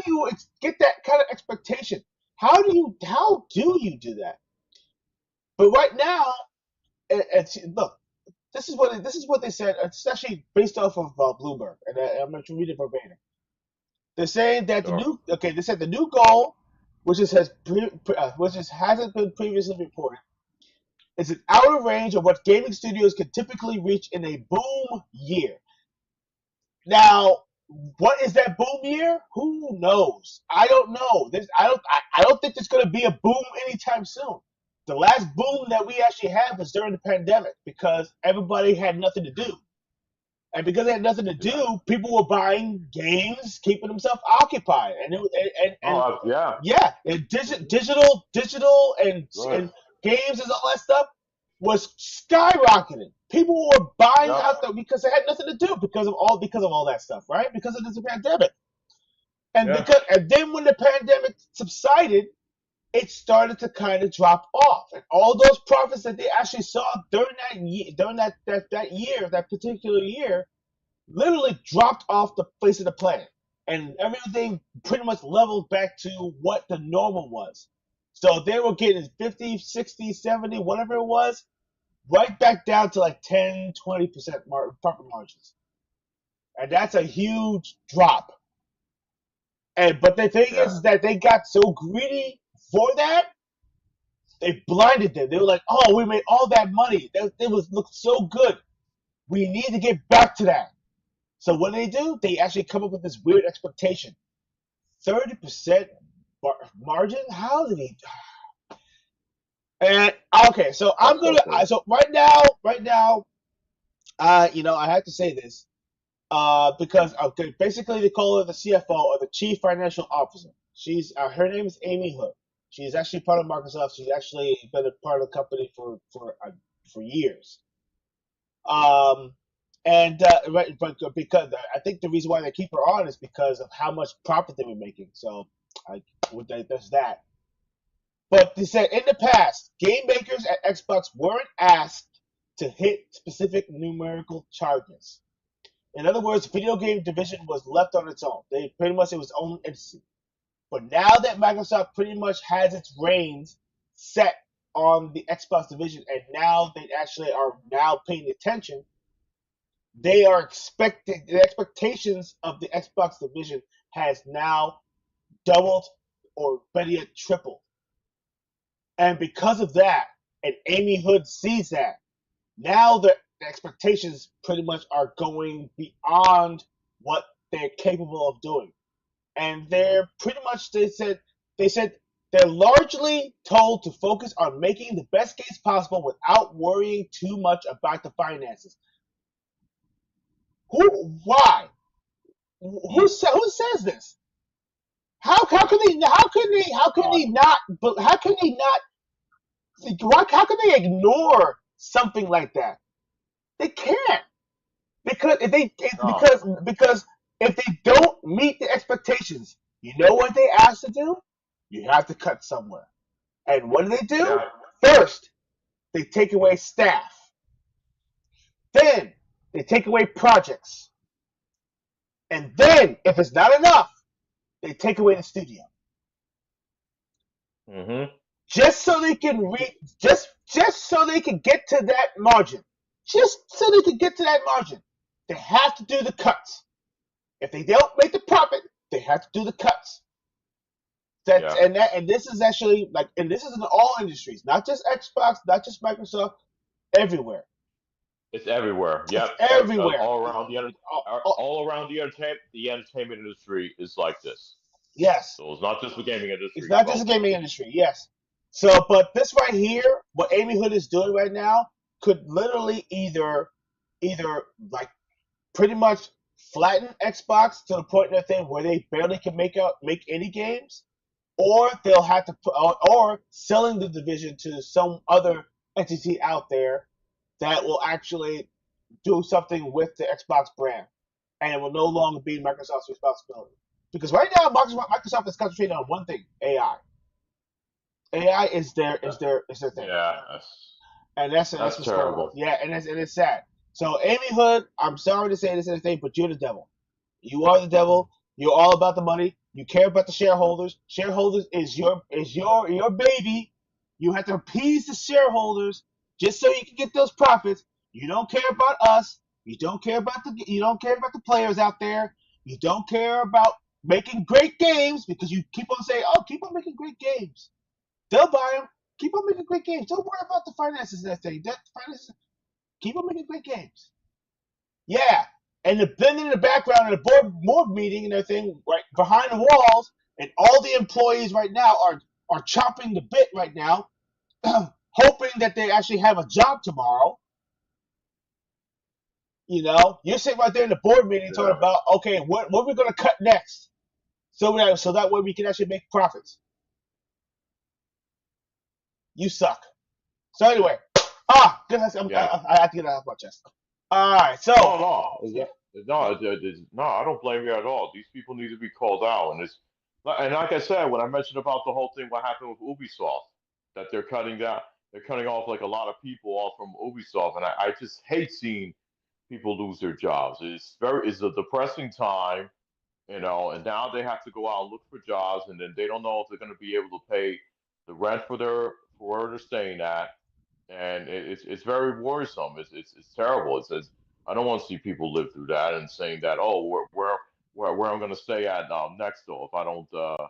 you get that kind of expectation? How do you do that? But right now, look, this is what they said. It's actually based off of Bloomberg, and I'm going to read it verbatim. They're saying that sure. they said the new goal, which hasn't been previously reported, is an outer range of what gaming studios can typically reach in a boom year. Now, what is that boom year? Who knows? I don't know. I don't think there's going to be a boom anytime soon. The last boom that we actually had was during the pandemic because everybody had nothing to do. And because they had nothing to Yeah. do, people were buying games, keeping themselves occupied. And Yeah. yeah, and digital Right. and games and all that stuff was skyrocketing. People were buying Yep. out there because they had nothing to do because of all that stuff, right? Because of this pandemic. And Yeah. then when the pandemic subsided, it started to kind of drop off, and all those profits that they actually saw during that particular year, literally dropped off the face of the planet, and everything pretty much leveled back to what the normal was. So they were getting 50, 60, 70, whatever it was, right back down to like 10, 20% profit margins. And that's a huge drop. But the thing is that they got so greedy for that, they blinded them. They were like, "Oh, we made all that money. It was looked so good. We need to get back to that." So what do? They actually come up with this weird expectation: 30% margin. How did he? And okay, so I'm gonna. So right now, I have to say this, because basically they call her the CFO, or the Chief Financial Officer. Her name is Amy Hood. She's actually part of Microsoft. She's actually been a part of the company for years. Right, but because I think the reason why they keep her on is because of how much profit they were making. So, there's that. But they said in the past, game makers at Xbox weren't asked to hit specific numerical targets. In other words, video game division was left on its own. It was its own entity. But now that Microsoft pretty much has its reins set on the Xbox division, and now they actually are now paying attention, they are expecting the expectations of the Xbox division has now doubled, or better yet tripled. And because of that, and Amy Hood sees that, now the expectations pretty much are going beyond what they're capable of doing. And they're pretty much, they said they're largely told to focus on making the best games possible without worrying too much about the finances. Why? Who says this? How can they ignore something like that? They can't, because if they don't meet the expectations, you know what they ask to do? You have to cut somewhere. And what do they do? Yeah. First, they take away staff. Then they take away projects. And then, if it's not enough, they take away the studio. Mm-hmm. Just so they can get to that margin. Just so they can get to that margin, they have to do the cuts. If they don't make the profit, they have to do the cuts. And this is actually this is in all industries, not just Xbox, not just Microsoft, everywhere. It's everywhere. Yep. It's everywhere. All around the entertainment industry is like this. Yes. So it's not just the gaming industry. It's not just the gaming industry. Yes. So, but this right here, what Amy Hood is doing right now, could literally either like pretty much flatten Xbox to the point where they barely can make any games, or they'll have to or selling the division to some other entity out there that will actually do something with the Xbox brand, and it will no longer be Microsoft's responsibility. Because right now, Microsoft is concentrating on one thing: AI. AI is their thing. Yeah. And that's terrible. Yeah, and it's sad. So Amy Hood, I'm sorry to say this and thing, but you're the devil. You are the devil. You're all about the money. You care about the shareholders. Shareholders is your baby. You have to appease the shareholders just so you can get those profits. You don't care about us. You don't care about the players out there. You don't care about making great games, because you keep on saying, "Oh, keep on making great games." They'll buy them. Keep on making great games. Don't worry about the finances and that thing. Keep on making great games. Yeah. And then in the background, in the board meeting and everything, right behind the walls, and all the employees right now are chopping the bit right now, hoping that they actually have a job tomorrow. You're sitting right there in the board meeting talking about, okay, what are we going to cut next, so that way we can actually make profits. You suck. So anyway, goodness, I have to get that off my chest. All right, so No, I don't blame you at all. These people need to be called out, and And like I said, when I mentioned about the whole thing, what happened with Ubisoft, that they're cutting off like a lot of people off from Ubisoft, and I just hate seeing people lose their jobs. It's a depressing time, and now they have to go out and look for jobs, and then they don't know if they're going to be able to pay the rent for where they're staying at, and it's very worrisome. It's terrible. I don't want to see people live through that and saying that, oh, where I'm going to stay at next door if I don't have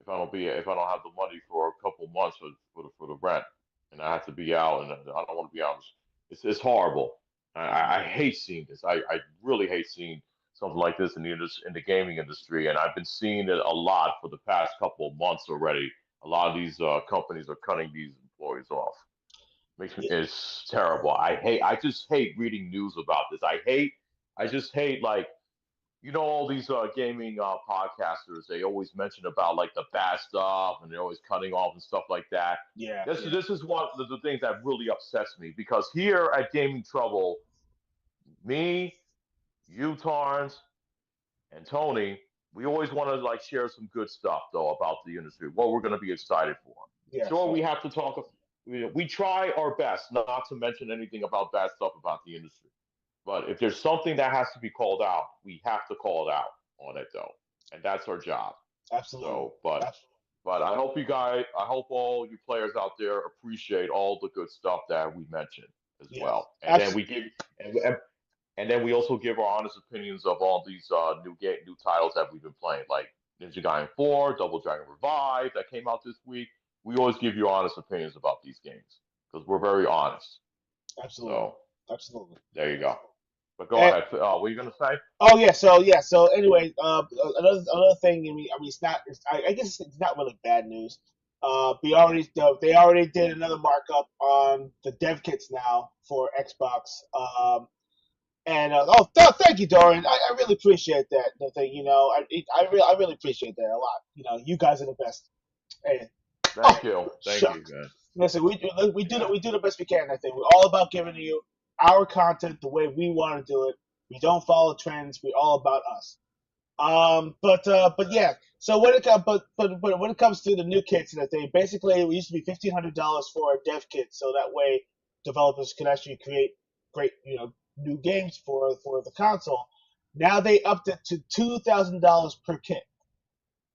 the money for a couple months for the rent, and I have to be out, and I don't want to be out. It's horrible. I hate seeing this. I really hate seeing something like this in the gaming industry, and I've been seeing it a lot for the past couple of months already. A lot of these companies are cutting these employees off. Makes me Yeah, It's terrible. I just hate reading news about this. I just hate like all these gaming podcasters, they always mention about like the bad stuff and they're always cutting off and stuff like that. yeah, yeah, This is one of the things that really upsets me because here at Gaming Trouble, me, you, Torrance, and Tony, we always want to like share some good stuff though about the industry, what we're going to be excited for. yes, Sure, yes, we have to talk. We try our best not to mention anything about bad stuff about the industry. But if there's something that has to be called out, we have to call it out on it though, and that's our job. absolutely, So, but Abs- I hope all you players out there appreciate all the good stuff that we mentioned as yes, well, and, and and then we also give our honest opinions of all these new titles that we've been playing, like Ninja Gaiden 4, Double Dragon Revive that came out this week. We always give you honest opinions about these games because we're very honest. absolutely, So absolutely. there you go. But go And, ahead. What are you gonna say? oh yeah, so anyway, another thing. I mean, I guess it's not really bad news. They already did another markup on the dev kits now for Xbox. And thank you, Dorian. I really appreciate that. The thing, I really appreciate that a lot. You guys are the best. Hey, oh Thank you, shucks. man. Listen, Yeah, we do the best we can. I think we're all about giving you our content the way we want to do it. We don't follow trends. We're all about us. But yeah. So but when it comes to the new kits and everything, basically it used to be $1,500 for a dev kit, so that way developers can actually create great new games for the console. Now they upped it to $2,000 per kit.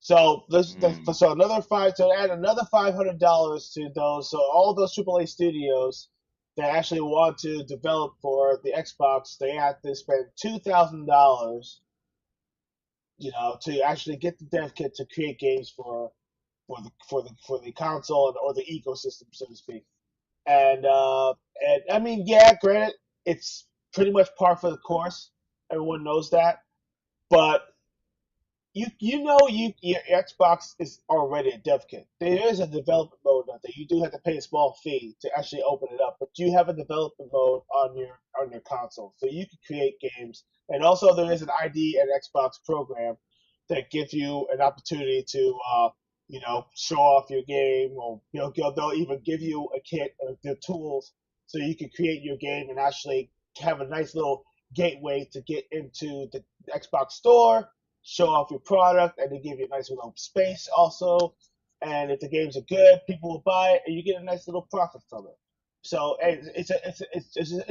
So mm, so add another $500 to those. So all those AAA studios that actually want to develop for the Xbox, they have to spend $2,000, to actually get the dev kit to create games for the console or the ecosystem, so to speak. And and I mean, yeah, granted, it's pretty much par for the course. Everyone knows that, but your Xbox is already a dev kit. There is a development mode out there. You do have to pay a small fee to actually open it up, but you have a development mode on your console, so you can create games. And also, there is an ID and Xbox program that gives you an opportunity to show off your game, or they'll even give you a kit of the tools so you can create your game and actually have a nice little gateway to get into the Xbox store, show off your product, and they give you a nice little space also. And if the games are good, people will buy it, and you get a nice little profit from it. So it's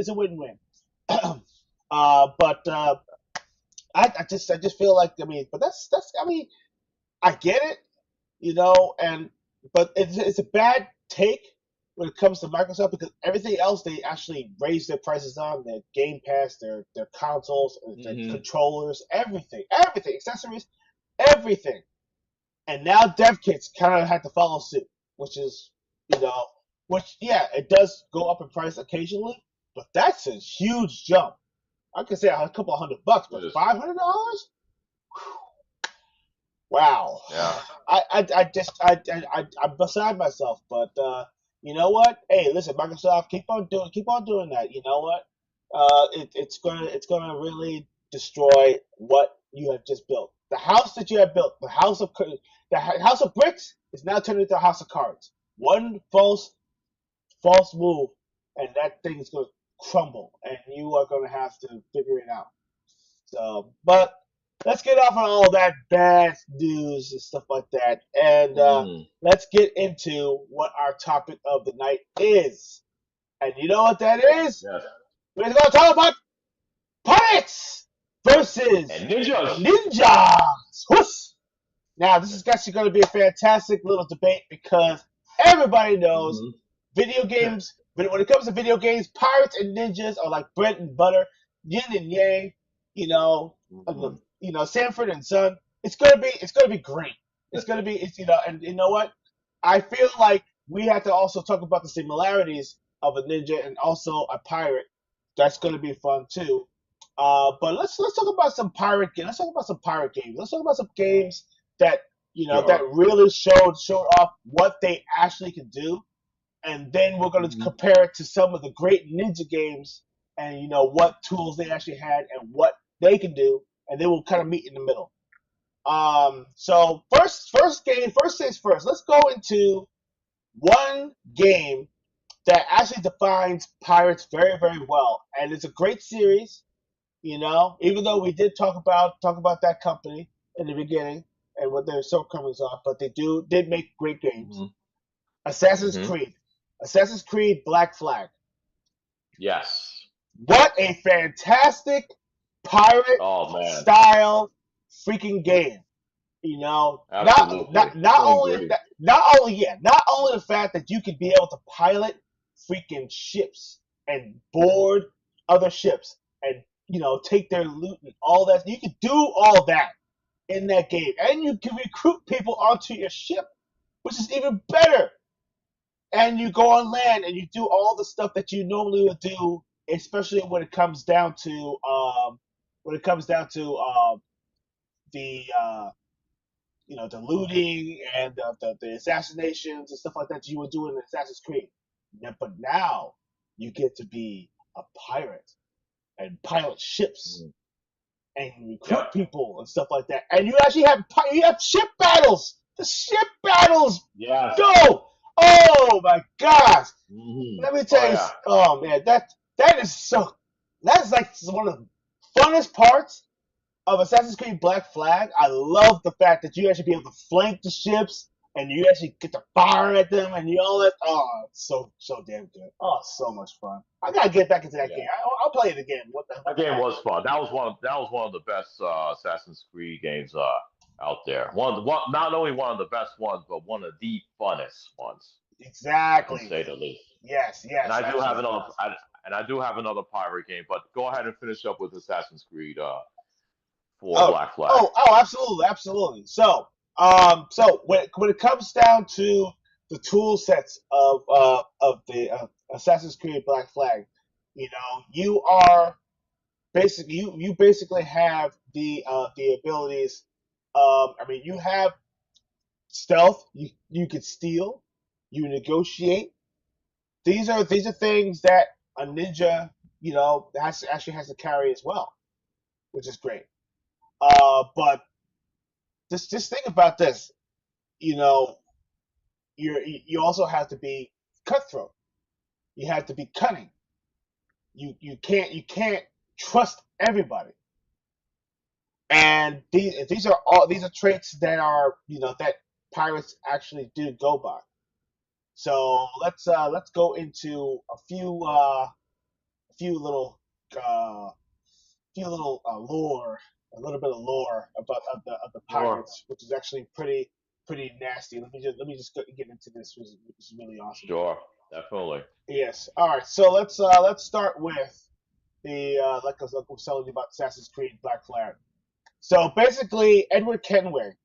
a win-win. But I just feel like, I mean, but that's I mean, I get it, and but it's a bad take when it comes to Microsoft, because everything else they actually raise their prices on their Game Pass, their consoles, their hmm controllers, everything, accessories, everything. And now dev kits kind of had to follow suit, which is, you know, which, yeah, it does go up in price occasionally, but that's a huge jump. I could say a couple of $100, it but is. $500? Wow. Yeah, I'm beside myself, but you know what? Hey, listen, Microsoft, keep on doing that. You know what? It's gonna really destroy what you have just built. The house that you have built, house of bricks, is now turning into a house of cards. One false move, and that thing is gonna crumble, and you are gonna have to figure it out. So, but let's get off on all that bad news and stuff like that, and Mm, let's get into what our topic of the night is. And you know what that is? yes. We're going to talk about pirates versus And ninjas. ninjas. Whoosh! Now, this is actually going to be a fantastic little debate because everybody knows Hmm. video games. But when it comes to video games, pirates and ninjas are like bread and butter, yin and yang. You know, Hmm. Sanford and Son. It's gonna be great. And you know what? I feel like we have to also talk about the similarities of a ninja and also a pirate. That's gonna be fun too. But let's talk about some pirate games. Let's talk about some pirate games. Let's talk about some games that that Sure. really showed off what they actually can do, and then we're going to Hmm. compare it to some of the great ninja games, and what tools they actually had and what they can do, and then we'll kind of meet in the middle. So first things first. Let's go into one game that actually defines pirates very very well, and it's a great series. Even though we did talk about that company in the beginning and what their shortcomings are, but they did make great games. Hmm. Assassin's Hmm. Creed. Assassin's Creed Black Flag. Yes. What a fantastic pirate Oh man. style freaking game. Not Absolutely. not not Couldn't only agree. that, not only the fact that you could be able to pilot freaking ships and board other ships and take their loot and all that. You could do all that in that game, and you can recruit people onto your ship, which is even better. And you go on land and you do all the stuff that you normally would do, especially when it comes down to the the looting and the assassinations and stuff like that you would do in Assassin's Creed. Yeah, but now you get to be a pirate and pilot ships Mm. and recruit Yep. people and stuff like that. And you have ship battles. The ship battles. Yes. Go! Oh my gosh! Hmm. Let me Oh tell you. yeah. Oh man, that is so. That's like one of the funnest parts of Assassin's Creed Black Flag. I love the fact that you actually be able to flank the ships and you actually get to fire at them and you all that. Oh, it's so damn good. Oh, so much fun. I gotta get back into that Yeah. game. I'll play it again. What That the game heck? was fun. That was one of the best Assassin's Creed games out there. Not only one of the best ones, but one of the funnest ones. I can Exactly. say the least. Yes. And Yes. I do have Absolutely. another. And I do have another pirate game. But go ahead and finish up with Assassin's Creed for Oh. Black Flag. Oh. Absolutely. Absolutely. So when it comes down to the tool sets of the Assassin's Creed Black Flag, you are basically you basically have the abilities. I mean, you have stealth. You could steal. You negotiate. These are things that a ninja actually has to carry as well, which is great. But just think about this. You know, you also have to be cutthroat. You have to be cunning. You can't trust everybody. And these are traits that are that pirates actually do go by. So let's go into uh, a few little lore, a little bit of lore about of the Sure. pirates, which is actually pretty nasty. Let me just get into this, which is really awesome. Sure. Definitely. Yes. All right. So let's start with the like I was telling you about Assassin's Creed Black Flag. So basically, Edward Kenway,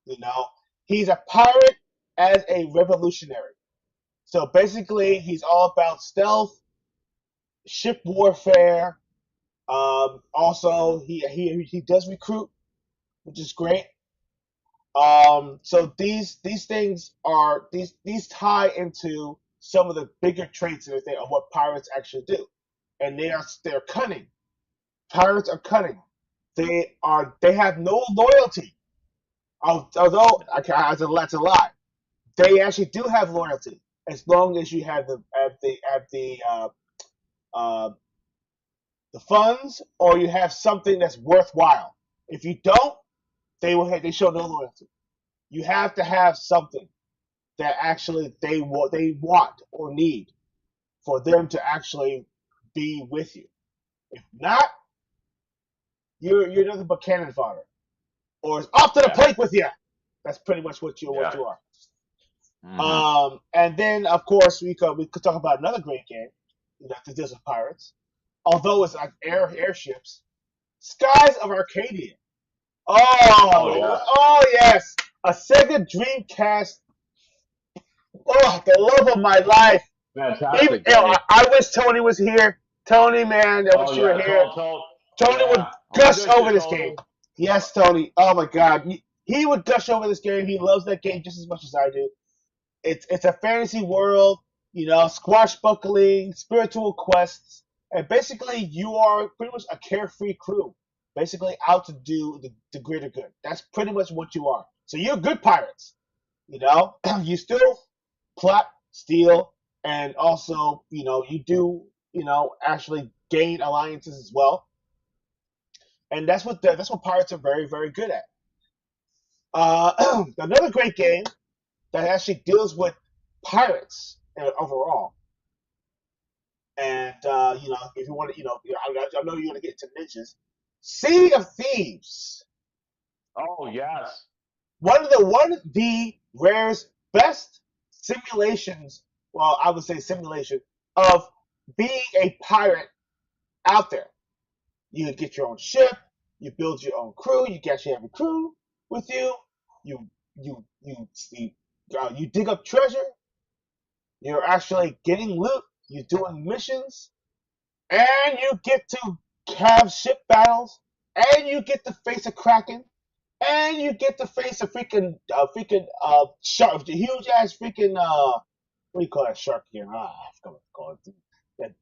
you know, he's a pirate as a revolutionary. So basically, he's all about stealth, ship warfare. Also, he does recruit, which is great. So these things are these tie into some of the bigger traits and everything of what pirates actually do, and they're cunning. Pirates are cunning. They have no loyalty. Although that's a lie. They actually do have loyalty as long as you uh, the funds or you have something that's worthwhile. If you don't, they show no loyalty. You have to have something that actually they want or need for them to actually be with you. If not, you're nothing but cannon fodder, or it's off to the Yeah. plate with you. That's pretty much what you Yeah. are. Hmm. And then of course we could talk about another great game that deals with pirates. Although it's like airships, Skies of Arcadia. Oh yeah. Oh yes, a Sega Dreamcast. Oh, the love of my life. Even, Fantastic game. I wish Tony was here. Tony, man, I Oh wish you were yeah. here. Tony would Yeah. I gush miss you, over this Tony. game. Yes, Tony. Oh my God, he would gush over this game. He loves that game just as much as I do. It's a fantasy world, squashbuckling, spiritual quests, and basically you are pretty much a carefree crew, basically out to do the greater good. That's pretty much what you are. So you're good pirates, you still plot, steal, and also you do actually gain alliances as well, and that's what pirates are very very good at. Another great game that actually deals with pirates overall. And if you want to, I know you want to get into ninjas. Sea of Thieves, Oh yes. one of the rarest, best simulations. Well, I would say simulation of being a pirate out there. You get your own ship, you build your own crew, you actually have a crew with you. You you dig up treasure. You're actually getting loot. You're doing missions, and you get to have ship battles, and you get to face a kraken, and you get to face a freaking shark, huge ass freaking what do you call that shark here? I forgot what it's called. That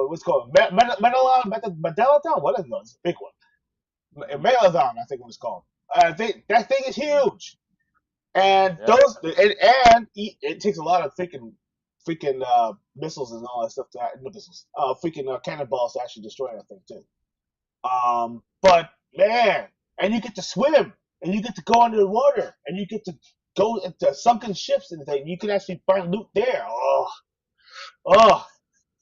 what's it called? Megalodon? What is it? It's a big one. Megalodon, I think it was called. That thing is huge. And Yeah. those and it takes a lot of freaking missiles and all that stuff no missiles, freaking cannonballs to actually destroy that thing too. But man, and you get to swim, and you get to go under the water, and you get to go into sunken ships and things. You can actually find loot there. Oh,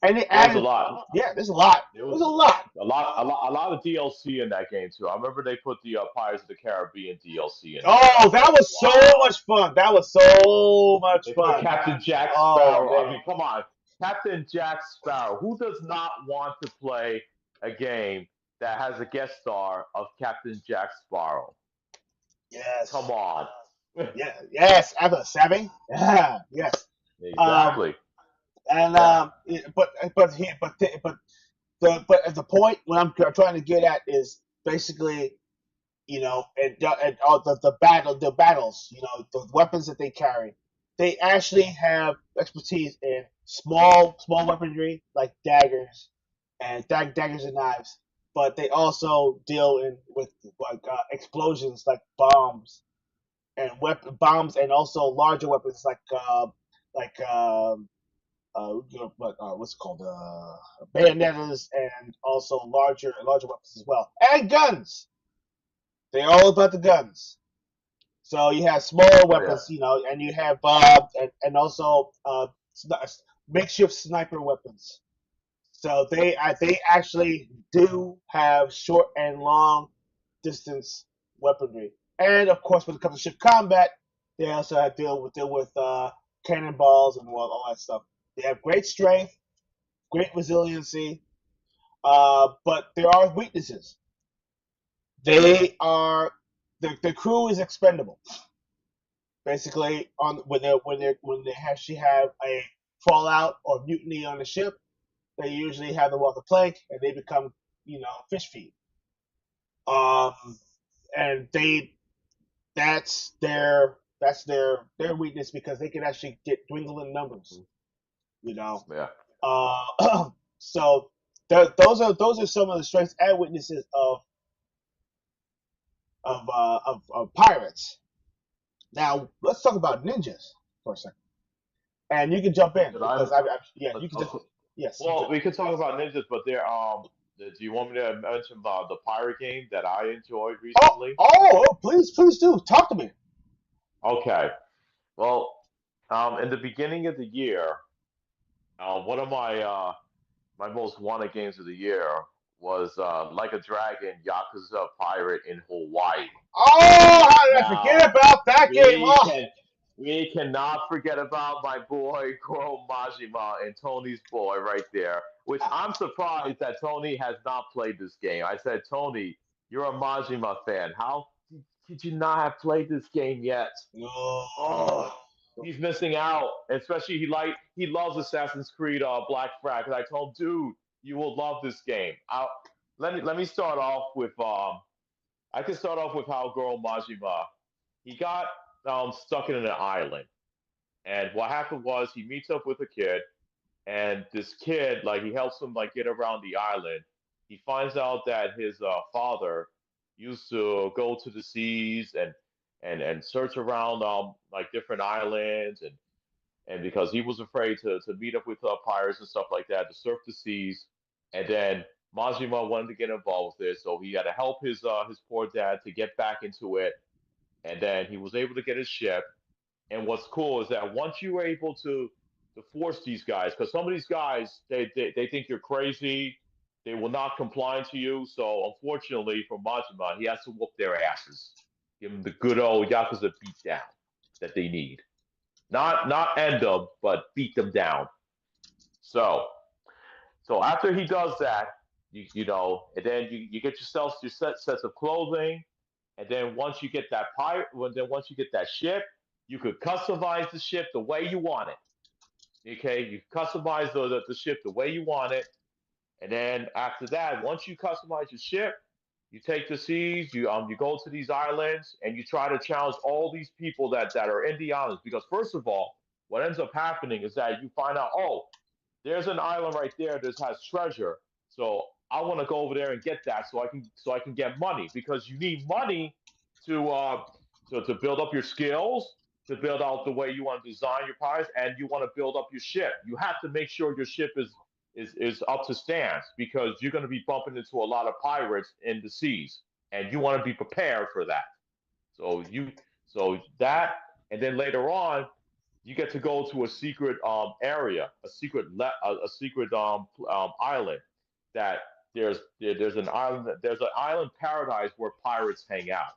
and it There was a added, lot. yeah, there's a lot. There There's was a lot. a lot of DLC in that game too. I remember they put the Pirates of the Caribbean DLC in there. I Oh, was that like, was so wow. much fun. That was so much They put fun. Captain Jack Oh Sparrow. I man, mean, come on, Captain Jack Sparrow. Who does not want to play a game that has a guest star of Captain Jack Sparrow? yes. Come on. Yeah, yes, after Savvy. Yeah, yes. Um, Exactly. and Yeah. but at the point what I'm trying to get at is basically, and all the battles, the weapons that they carry, they actually have expertise in small weaponry like daggers and daggers and knives, but they also deal with like explosions like bombs and also larger weapons like what's it called bayonettas and also larger weapons as well, and guns. They're all about the guns. So you have smaller Oh yeah. weapons, and you have and also makeshift sniper weapons. So they actually do have short and long distance weaponry, and of course when it comes to ship combat, they also have deal with cannonballs and all that stuff. They have great strength, great resiliency, but there are weaknesses. They are the crew is expendable. Basically, on when they actually have a fallout or mutiny on the ship, they usually have them off the plank and they become fish feed. Um, and that's their weakness because they can actually get dwindling numbers. You know, Yeah. so those are some of the strengths and weaknesses of pirates. Now let's talk about ninjas for a second, and you can jump in Did I? because yeah, you can just yes, Well, we could talk about ninjas, but they're Do you want me to mention about the pirate game that I enjoyed Oh, recently? please, please do talk to me. Okay. Well, in the beginning of the year, one of my most wanted games of the year was Like a Dragon Yakuza Pirate in Hawaii. Oh, how did I forget Now, about that game? we Oh, can we cannot forget about my boy Goro Majima and Tony's boy right there. Which I'm surprised that Tony has not played this game. I said, Tony, you're a Majima fan. How could you not have played this game yet? no. Oh, he's missing out. Especially he loves Assassin's Creed Black Flag. And I told him, dude, you will love this game. Let me start off with I can start off with how Goro Majima he got stuck in an island, and what happened was he meets up with a kid, and this kid like he helps him like get around the island. He finds out that his father used to go to the seas and search around like different islands and because he was afraid to meet up with pirates and stuff like that to surf the seas, and then Majima wanted to get involved with it, so he had to help his poor dad to get back into it, and then he was able to get his ship. And what's cool is that once you were able to force these guys, because some of these guys they think you're crazy, they will not comply to you. So unfortunately for Majima, he has to whoop their asses, give them the good old Yakuza beat down that they need. Not end them, but beat them down. So after he does that, and then you get yourself your sets of clothing, and then once you get that pirate, once you get that ship, you could customize the ship the way you want it. Okay, you customize the ship the way you want it, and then after that, once you customize your ship, you take the seas, you go to these islands, and you try to challenge all these people that are in the islands. Because first of all, what ends up happening is that you find out, oh, there's an island right there that has treasure. So I want to go over there and get that so I can get money because you need money to to build up your skills, to build out the way you want to design your pirates, and you want to build up your ship. You have to make sure your ship is up to stance because you're going to be bumping into a lot of pirates in the seas, and you want to be prepared for that. So that, and then later on, you get to go to a secret area, a secret island that there's an island paradise where pirates hang out.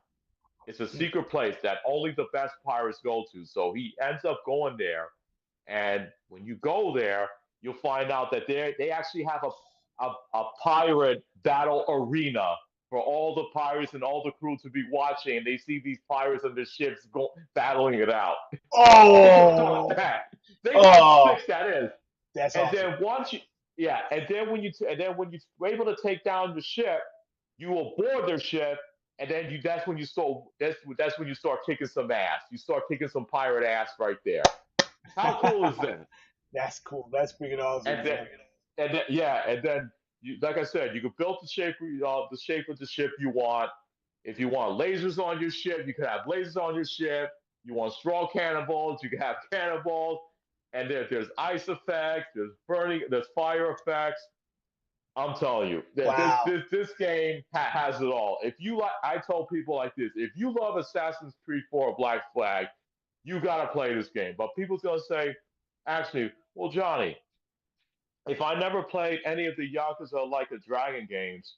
It's a secret place that only the best pirates go to. So he ends up going there, and when you go there, you'll find out that they actually have a pirate battle arena for all the pirates and all the crew to be watching. And they see these pirates and their ships go battling it out. Think about Oh, that. Think how oh, sick that is. that's And awesome. then once you, yeah, and then when you're able to take down the ship, you will board their ship, and then that's when you start kicking some ass. You start kicking some pirate ass right there. How cool is that? That's cool. That's freaking awesome, And then man. yeah, and then like I said, you can build the shape of the ship you want. If you want lasers on your ship, you can have lasers on your ship. You want straw cannonballs, you can have cannonballs. And there's ice effects, there's burning, there's fire effects. I'm telling you that Wow. this game has it all. If you like, I tell people like this: if you love Assassin's Creed 4 Black Flag, you gotta play this game. But people's gonna say, actually, well, Johnny, if I never played any of the Yakuza Like a Dragon games,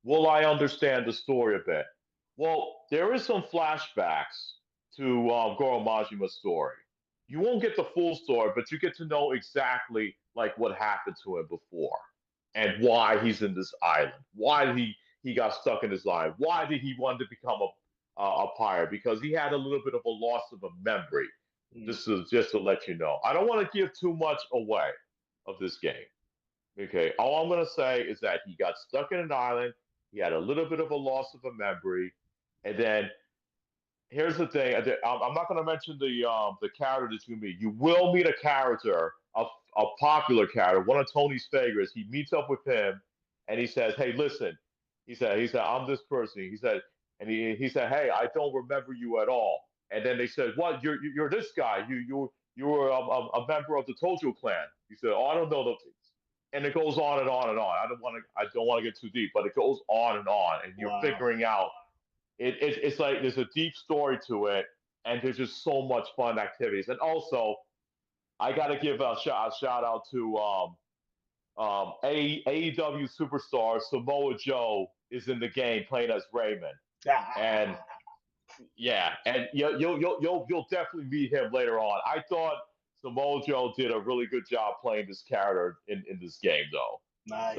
will I understand the story a bit? Well, there is some flashbacks to Goro Majima's story. You won't get the full story, but you get to know exactly like what happened to him before and why he's in this island. Why he got stuck in this island. Why did he want to become a pirate? Because he had a little bit of a loss of a memory. Mm. Just to let you know. I don't want to give too much away of this game. Okay, all I'm gonna say is that he got stuck in an island. He had a little bit of a loss of a memory, and then here's the thing. I'm not gonna mention the character that you meet. You will meet a character, a popular character, one of Tony's favorites. He meets up with him, and he says, "Hey, listen," he said, "I'm this person." He said, and he said, "Hey, I don't remember you at all." And then they said, "What? You're this guy. You were a member of the Tojo clan." He said, "Oh, I don't know those things." and it goes on and on and on. I don't want to get too deep, but it goes on, and you're Wow. figuring out it's like there's a deep story to it, and there's just so much fun activities. And also, I got to give a shout out to AEW superstar Samoa Joe is in the game playing as Raymond, and Ah, yeah, and you'll definitely meet him later on. I thought Samoa Joe did a really good job playing this character in this game, though. So nice.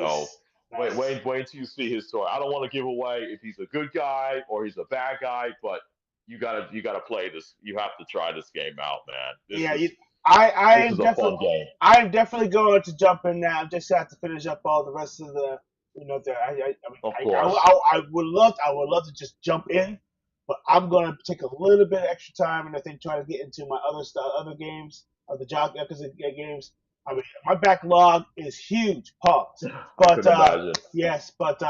wait, Nice. wait, wait until you see his story. I don't want to give away if he's a good guy or he's a bad guy, but you gotta play this. You have to try this game out, man. Yeah, I This am is a fun definitely game. I'm definitely going to jump in now. Just have to finish up all the rest of the I mean Of course. I would love to just jump in, but I'm gonna take a little bit of extra time and I think try to get into my other stuff, other games, the Yakuza games. I mean, my backlog is huge. Pause. I But can imagine. yes, but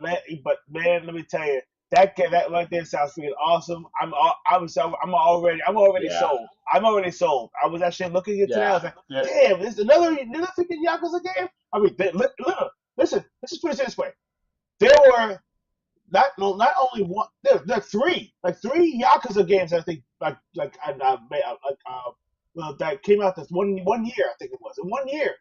man, let me tell you. That right there sounds freaking awesome. I'm already Yeah, sold. I'm already sold. I was actually looking at today. I yeah. was like, Yeah. damn, this is another freaking Yakuza game. I mean, listen. Let's just put it this way. There were not only one. There are three Yakuza games. I think well, that came out this one year. I think it was in 1 year.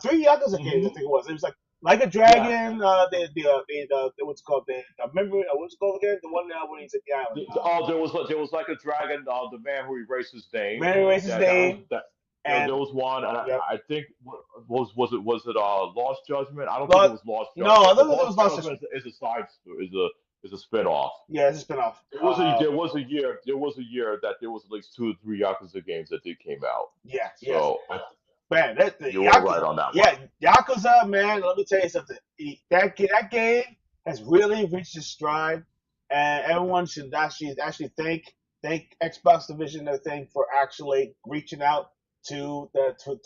Three Yakuza games. I Hmm. think it was. It was like a Yeah. dragon. What's it called the memory. What's it called again? The one when he's at the island. Oh, there was like a dragon. The man who erased his name. Mary Race's That was name that. There and was one, and yep. I think was it Lost Judgment? I don't think it Lost, was Lost no, I Judgment don't because think it was Lost Lost. Judgment is a side is a spin off. Yeah, it's a spinoff. There was a year that there was at least 2 or 3 Yakuza games that did came out. Yeah, yes. So Man, that the you were right Yakuza, on that one. yeah, Yakuza, man. Let me tell you something. That game has really reached its stride, and everyone should actually thank Xbox Division I think for actually reaching out to what's the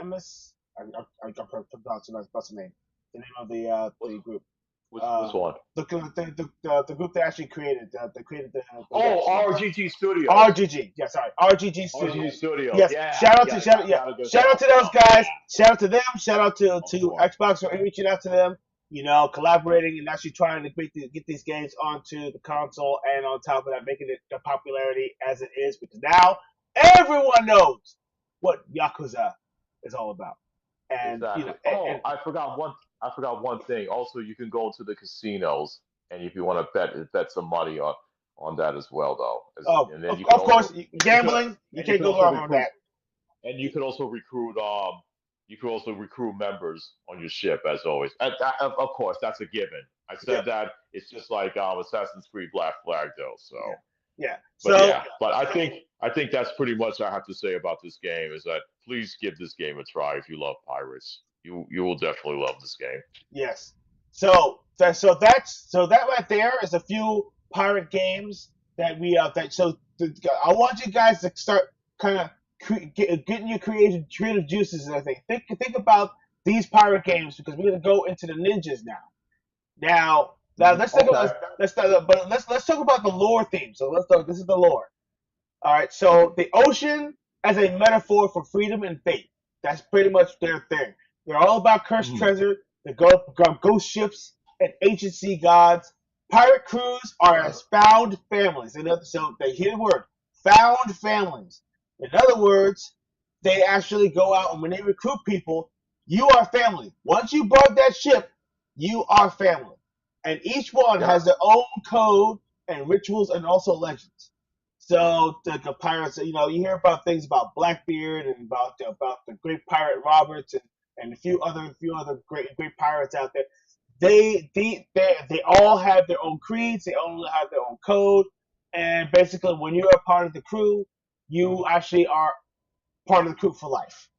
MS I pronouncing that's the name, What's the group. which one? The group that actually created the game. Oh, RGG Studios. RGG, yeah, sorry, RGG RGG Studios. Studios. Yes, Yeah, shout out to yeah, gotta give shout out to shout those out. guys. Shout out to them. Shout out Of to course. Xbox for reaching out to them. Collaborating and actually trying to get these games onto the console, and on top of that, making it the popularity as it is. Because now everyone knows what Yakuza is all about, and Exactly. and Oh, I forgot one thing. Also, you can go to the casinos, and if you want to bet some money on that as well, though. oh, And then of course, you could gambling. You and you can't could go also wrong with recruit that. and you could also recruit members on your ship as always. Of course, that's a given. I Yeah, said that it's just like Assassin's Creed Black Flag, though. So, yeah, yeah. but So yeah, but I think that's pretty much I have to say about this game is that please give this game a try if you love pirates. You will definitely love this game. yes. So that right there is a few pirate games that we that so I want you guys to start kind of getting your creative juices and everything. Think about these pirate games because we're gonna go into the ninjas now. Now let's think Okay. about let's talk about the lore theme. So let's talk. This is the lore. All right, so the ocean as a metaphor for freedom and faith. That's pretty much their thing. They're all about cursed Mhm. treasure, the ghost ships, and ancient sea gods. Pirate crews are as found families. So they hear the word found families. In other words, they actually go out and when they recruit people, you are family. Once you board that ship, you are family. And each one Yep. has their own code and rituals and also legends. So the pirates, you hear about things about Blackbeard and about the great pirate Roberts and a few other great pirates out there. They all have their own creeds. They all have their own code. And basically, when you're a part of the crew, you actually are part of the crew for life.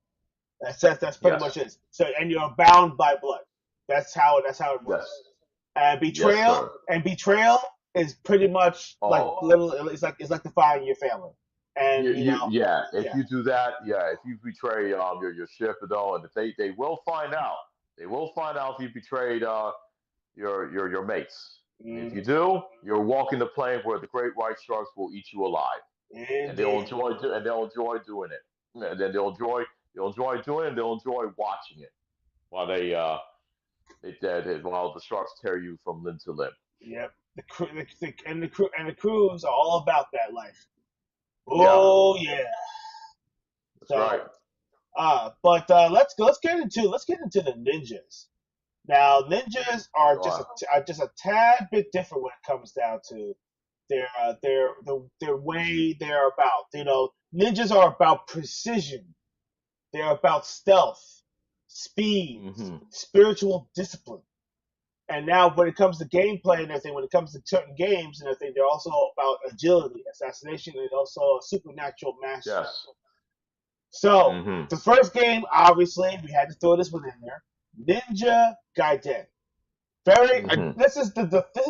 That's pretty much Yes. it. So and you're bound by blood. That's how it works. Yes. And Yes, betrayal sir. and betrayal is pretty much like Oh. little. It's like defying your family. And Yeah. If yeah, you do that, yeah. If you betray your ship and all, and if they will find out, they will find out if you betrayed your mates. And if you hmm do, you're walking the plane where the great white sharks will eat you alive. and they'll Indeed. enjoy and they'll enjoy doing it. And then they'll enjoy doing it, and they'll enjoy watching it while while the sharks tear you from limb to limb. Yep. And the crews are all about that life. Yeah, Oh yeah. that's right. So but let's get into the ninjas. Now ninjas are Go on. just a tad bit different when it comes down to their way they're about. You know, ninjas are about precision. They're about stealth, speed, Hmm. spiritual discipline. And now, when it comes to gameplay and everything, when it comes to certain games and everything, they're also about agility, assassination, and also supernatural mastery. Yes. So, Hmm. the first game, obviously, we had to throw this one in there. Ninja Gaiden. Hmm. This is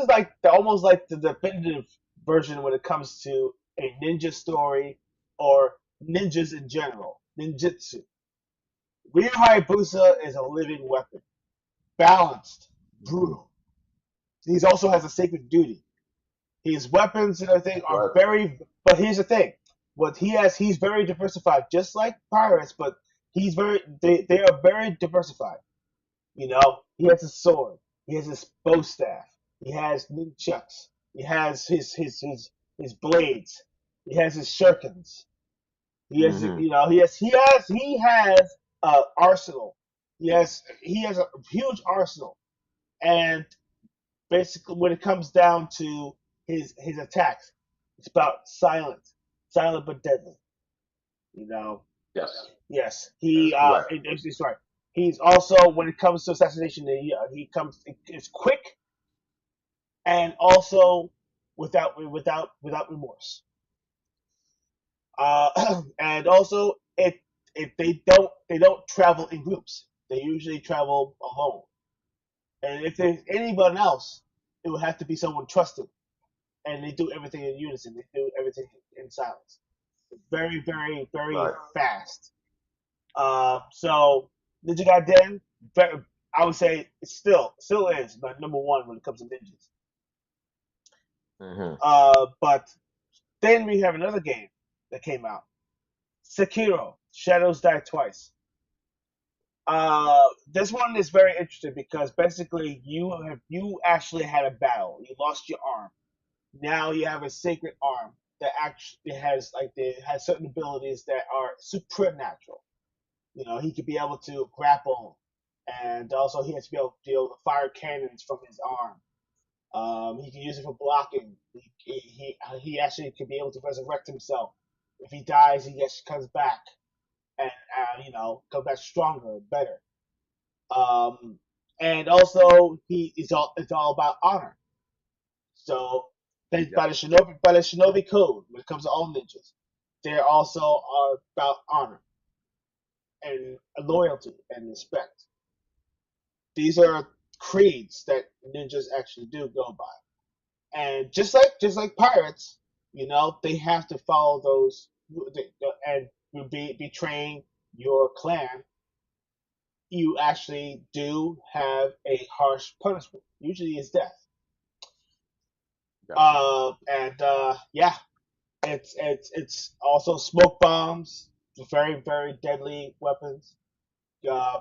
like almost like the definitive version when it comes to a ninja story or ninjas in general, ninjutsu. Ryu Hayabusa is a living weapon, balanced, brutal. He also has a sacred duty. His weapons and everything That's are right. very. But here's the thing: what he has, he's very diversified, just like pirates. But they are very diversified. You know, he has a sword, he has his bow staff, he has nunchucks, he has his blades, he has his shurikens. Hmm. He has arsenal. He has a huge arsenal, and basically when it comes down to his attacks, it's about silent but deadly. You know, Yes, yes, that is correct. it's right. He's also when it comes to assassination, he comes it's quick and also without remorse. And also it they don't travel in groups. They usually travel alone. And if there's anyone else, it would have to be someone trusted. And they do everything in unison. They do everything in silence. Very, very, very Right. fast. So Ninja Gaiden, I would say it still is my number one when it comes to ninjas. Hmm. But then we have another game that came out, Sekiro: Shadows Die Twice. This one is very interesting because basically you actually had a battle. You lost your arm. Now you have a sacred arm that actually has certain abilities that are supernatural. You know, he could be able to grapple, and also he has to be able to fire cannons from his arm. He can use it for blocking. He actually could be able to resurrect himself. If he dies, he just comes back and comes back stronger and better. Um, and also it's all about honor. So Yes. by the shinobi code, when it comes to all ninjas, they also are about honor and loyalty and respect. These are creeds that ninjas actually do go by. And just like pirates, they have to follow those and be betraying your clan. You actually do have a harsh punishment. Usually, it's death. Yes. And Yeah, it's also smoke bombs, very very deadly weapons.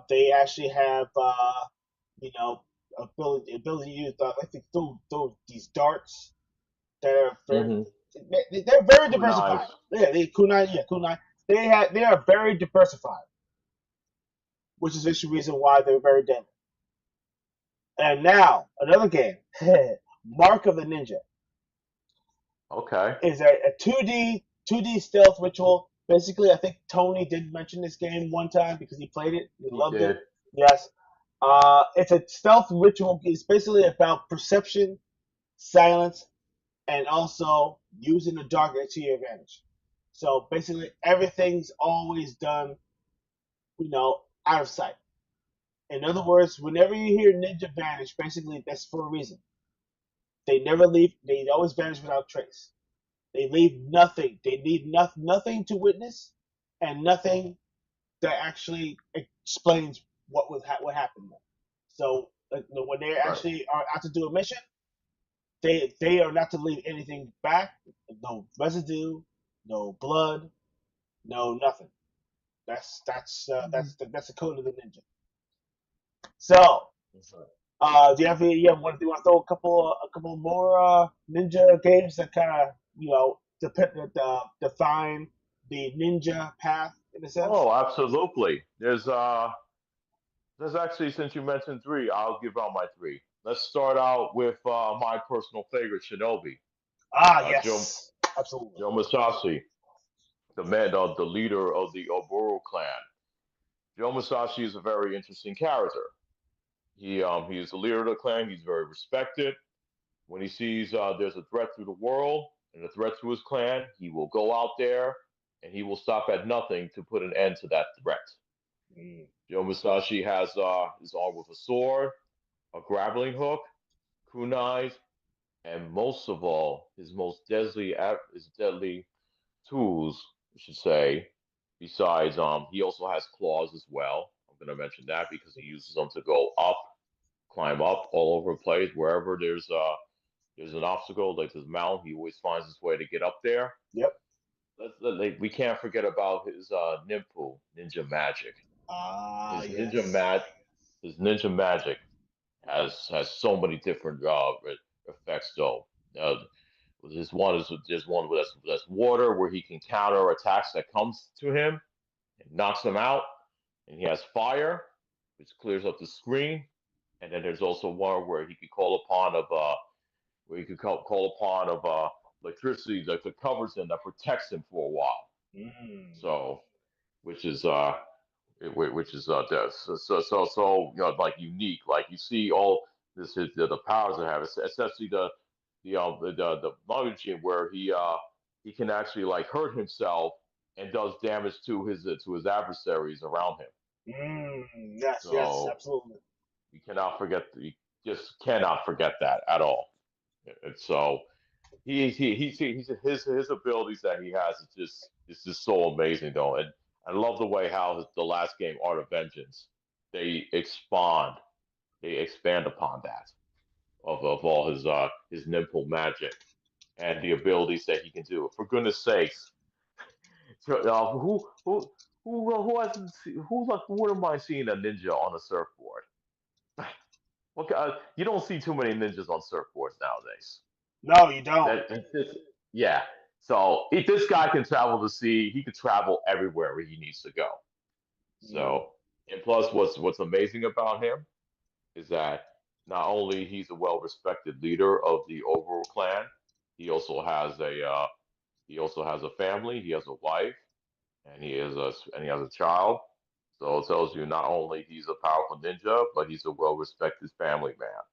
They actually have you know ability to use like to throw these darts that are Hmm. they're very diversified. Kunais. Yeah, kunai. They are very diversified, which is the reason why they're very deadly. And now another game, Mark of the Ninja, Okay. is a 2D stealth ritual. Basically, I think Tony did mention this game one time because he played it, he He loved it. did. Yes, it's a stealth ritual. It's basically about perception, silence, and also using the darkness to your advantage. So basically, everything's always done, out of sight. In other words, whenever you hear ninja vanish, basically that's for a reason. They never leave. They always vanish without trace. They leave nothing. They leave nothing to witness, and nothing that actually explains what happened. So when they Right. actually are out to do a mission, they are not to leave anything back, no residue, no blood, no nothing. That's the code of the ninja. So, do you have any, do you want to throw a couple more ninja games that kind of define the ninja path in a sense? Oh, absolutely. There's actually, since you mentioned three, I'll give out my three. Let's start out with my personal favorite, Shinobi. Ah, Joe yes, absolutely. Joe Masashi, the man, the leader of the Oboro clan. Joe Masashi is a very interesting character. He is the leader of the clan. He's very respected. When he sees there's a threat to the world and a threat to his clan, he will go out there and he will stop at nothing to put an end to that threat. Mm. Joe Musashi has is armed with a sword, a grappling hook, kunais, and most of all, his deadly tools, I should say. Besides, he also has claws as well. I'm going to mention that because he uses them to go up, climb up all over the place. Wherever there's an obstacle, like this mountain, he always finds his way to get up there. Yep. We can't forget about his Ninpu ninja magic. Ah, His ninja yes. mag, his ninja magic has so many different effects though. Uh, there's one that's water where he can counter attacks that comes to him and knocks them out, and he has fire, which clears up the screen, and then there's also one where he could call upon of where he could call upon of electricity that covers him that protects him for a while. Mm. So which is which is like unique. Like you see all this is the powers that have, especially the Maruchin where he can actually like hurt himself and does damage to his adversaries around him. Mm. Yes, yes, So absolutely. you just cannot forget that at all. And so his abilities that he has is just so amazing though, and I love the way how the last game Art of Vengeance they expand upon that of all his nimble magic and the abilities that he can do. For goodness sakes, who hasn't who wouldn't mind seeing a ninja on a surfboard? You don't see too many ninjas on surfboards nowadays. No, you don't. That's just yeah. So if this guy can travel the sea, he could travel everywhere where he needs to go. Mm. So and plus, what's amazing about him is that not only he's a well-respected leader of the overall clan, he also has a family. He has a wife, and he has a child. So it tells you not only he's a powerful ninja, but he's a well-respected family man.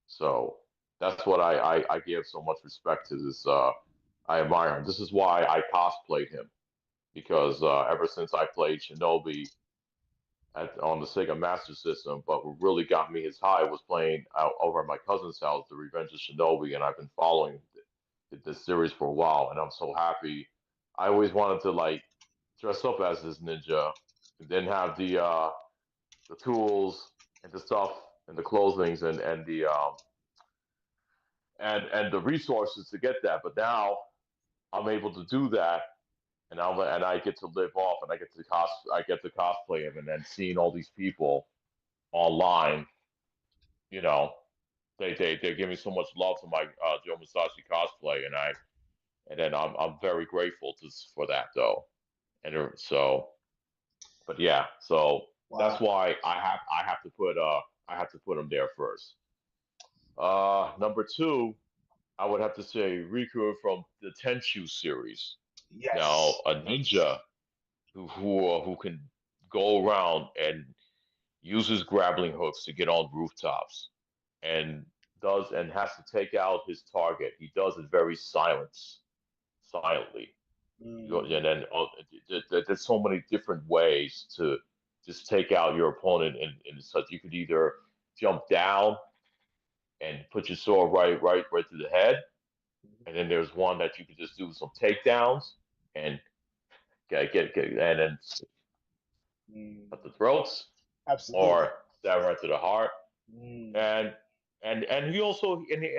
So that's what I give so much respect to this. I admire him. This is why I cosplayed him because ever since I played Shinobi on the Sega Master System, but what really got me his high was playing out over at my cousin's house, The Revenge of Shinobi, and I've been following this series for a while, and I'm so happy. I always wanted to like dress up as this ninja, and then have the tools and the stuff and the clothings and the resources to get that. But now I'm able to do that, and I get to live off, and I get to cosplay him, and then seeing all these people online, you know, they give me so much love for my Joe Musashi cosplay, and then I'm very grateful for that though, and so but yeah, so that's Wow. why I have to put him there first. Number two, I would have to say Riku from the Tenchu series. Now, Yes. a ninja who can go around and uses grappling hooks to get on rooftops and has to take out his target. He does it very silently. Mm. And then there's so many different ways to just take out your opponent in such you could either jump down and put your sword right to the head, and then there's one that you could just do some takedowns and get and then Mm. cut the throats Absolutely. or stab right to the heart. Mm. And and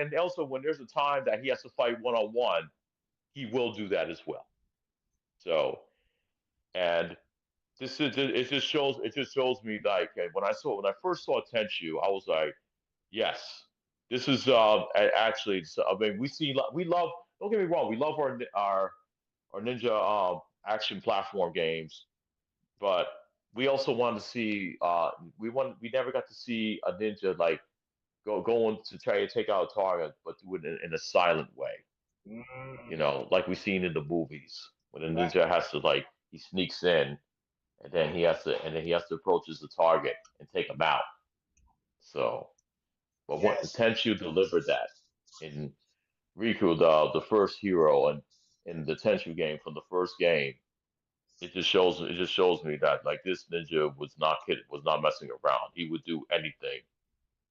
also when there's a time that he has to fight one on one, he will do that as well. So, and it just shows me like when I first saw Tenchu, I was like, yes, this is actually. I mean, we love. Don't get me wrong, we love our ninja action platform games, but we also want to see we never got to see a ninja like going to try to take out a target, but do it in a silent way. Mm, Like we seen in the movies when the right. ninja has to like he sneaks in and then he has to approach the target and take him out. So, but what Yes, Tenshu delivered that in Riku, the first hero, and in the Tenshu game from the first game, it just shows me that like this ninja was not messing around. He would do anything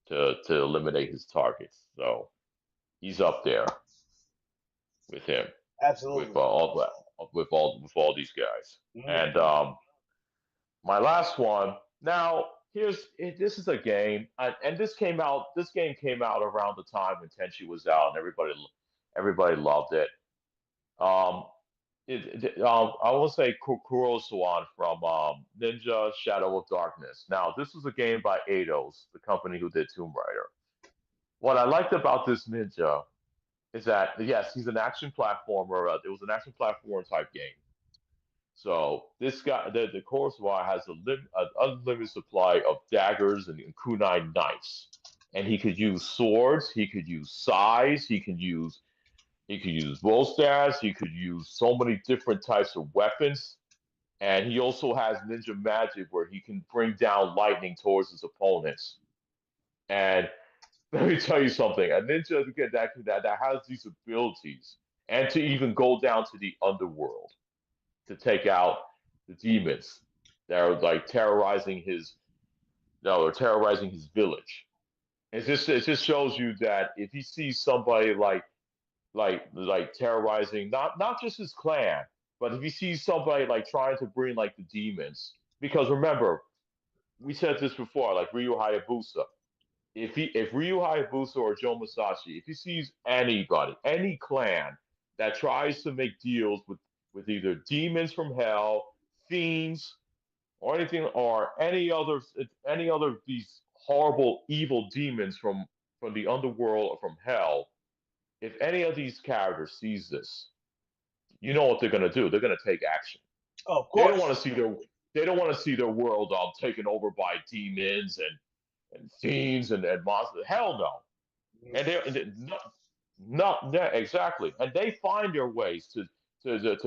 to eliminate his targets. So he's up there with him with absolutely. all these guys. And Mm-hmm. my last one. Now, this is a game, and This game came out around the time when Tenchi was out, and everybody loved it. Um, I want to say Kurosawa from Ninja Shadow of Darkness. Now, this was a game by Eidos, the company who did Tomb Raider. What I liked about this ninja is that yes, he's an action platformer. It was an action platformer type game. So this guy, the Kurosawa has an unlimited supply of daggers and kunai knives, and he could use swords. He could use sais. He could use bow staves. He could use so many different types of weapons, and he also has ninja magic where he can bring down lightning towards his opponents. And let me tell you something: a ninja that has these abilities, and to even go down to the underworld to take out the demons that are like terrorizing his no, they're terrorizing his village. It just shows you that if he sees somebody like terrorizing not just his clan, but if he sees somebody like trying to bring like the demons, because remember we said this before, like Ryu Hayabusa. If Ryu Hayabusa or Joe Masashi, if he sees anybody, any clan that tries to make deals with either demons from hell, fiends, or anything, or any other of these horrible evil demons from the underworld or from hell, if any of these characters sees this, you know what they're gonna do. They're gonna take action. Oh, of They don't want course. to see their they don't want to see their world taken over by demons and fiends and monsters. Hell no. And not yeah, exactly. And they find their ways to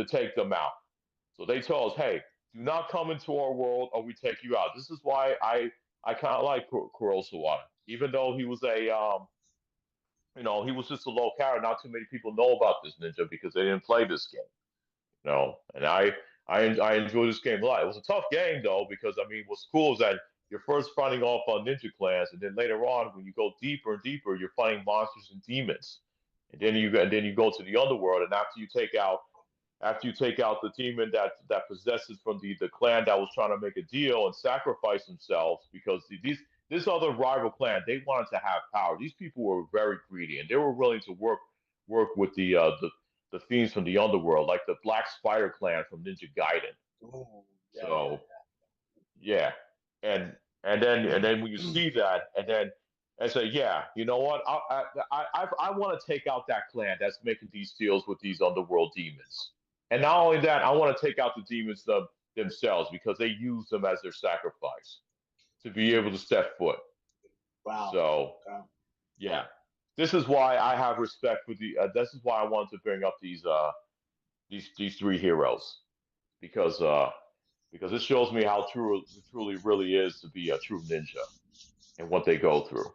take them out. So they tell us, hey, do not come into our world or we take you out. This is why I kind of like Kurosawa, even though he was just a low character. Not too many people know about this ninja because they didn't play this game. And I enjoy this game a lot. It was a tough game though because I mean, what's cool is that you're first fighting off on ninja clans, and then later on, when you go deeper and deeper, you're fighting monsters and demons, and then you go to the underworld, and after you take out the demon that possesses from the clan that was trying to make a deal and sacrifice themselves because these this other rival clan, they wanted to have power. These people were very greedy and they were willing to work with the fiends from the underworld, like the Black Spider clan from Ninja Gaiden. Ooh, yeah, So yeah, and and then when you yeah. see that, and then and say, yeah, you know what? I want to take out that clan that's making these deals with these underworld demons, and not only that, I want to take out the demons themselves because they use them as their sacrifice to be able to step foot. Wow. So Okay. yeah, this is why I have respect for the. This is why I wanted to bring up these three heroes because uh because it shows me how true it truly really is to be a true ninja and what they go through.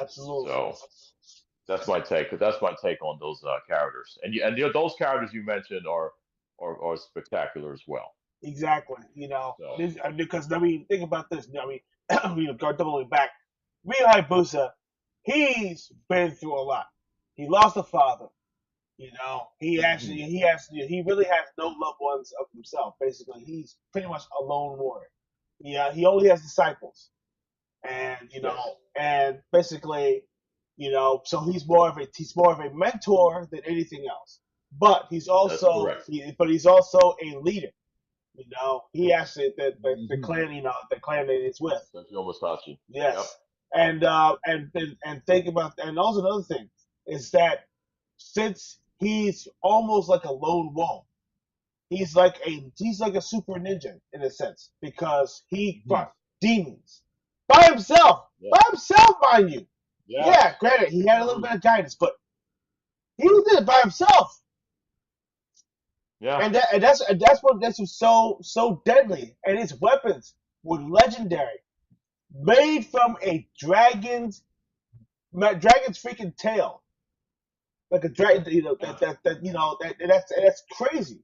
Absolutely. So that's my take on those characters. And those characters you mentioned are spectacular as well. Exactly. So Because I mean, think about this. Go doubling back. Ryu Hayabusa, he's been through a lot. He lost a father. mhm, He really has no loved ones of himself. Basically, he's pretty much a lone warrior. Yeah, he only has disciples, and yes, basically, so he's more of a mentor than anything else. but he's That's also correct. he's also a leader. You know, he actually the Mm-hmm. clan, the clan that he's with. That's Yomasashi. Yep. Yes, and think about, and also another thing is that since he's almost like a lone wolf, he's like a super ninja in a sense because he Mm-hmm. fought demons by himself, Yeah. mind you. Yes. Yeah, granted, he had a little bit of guidance, but he did it by himself. Yeah. And that's what was so deadly. And his weapons were legendary, made from a dragon's freaking tail, like a dragon. You know that's crazy.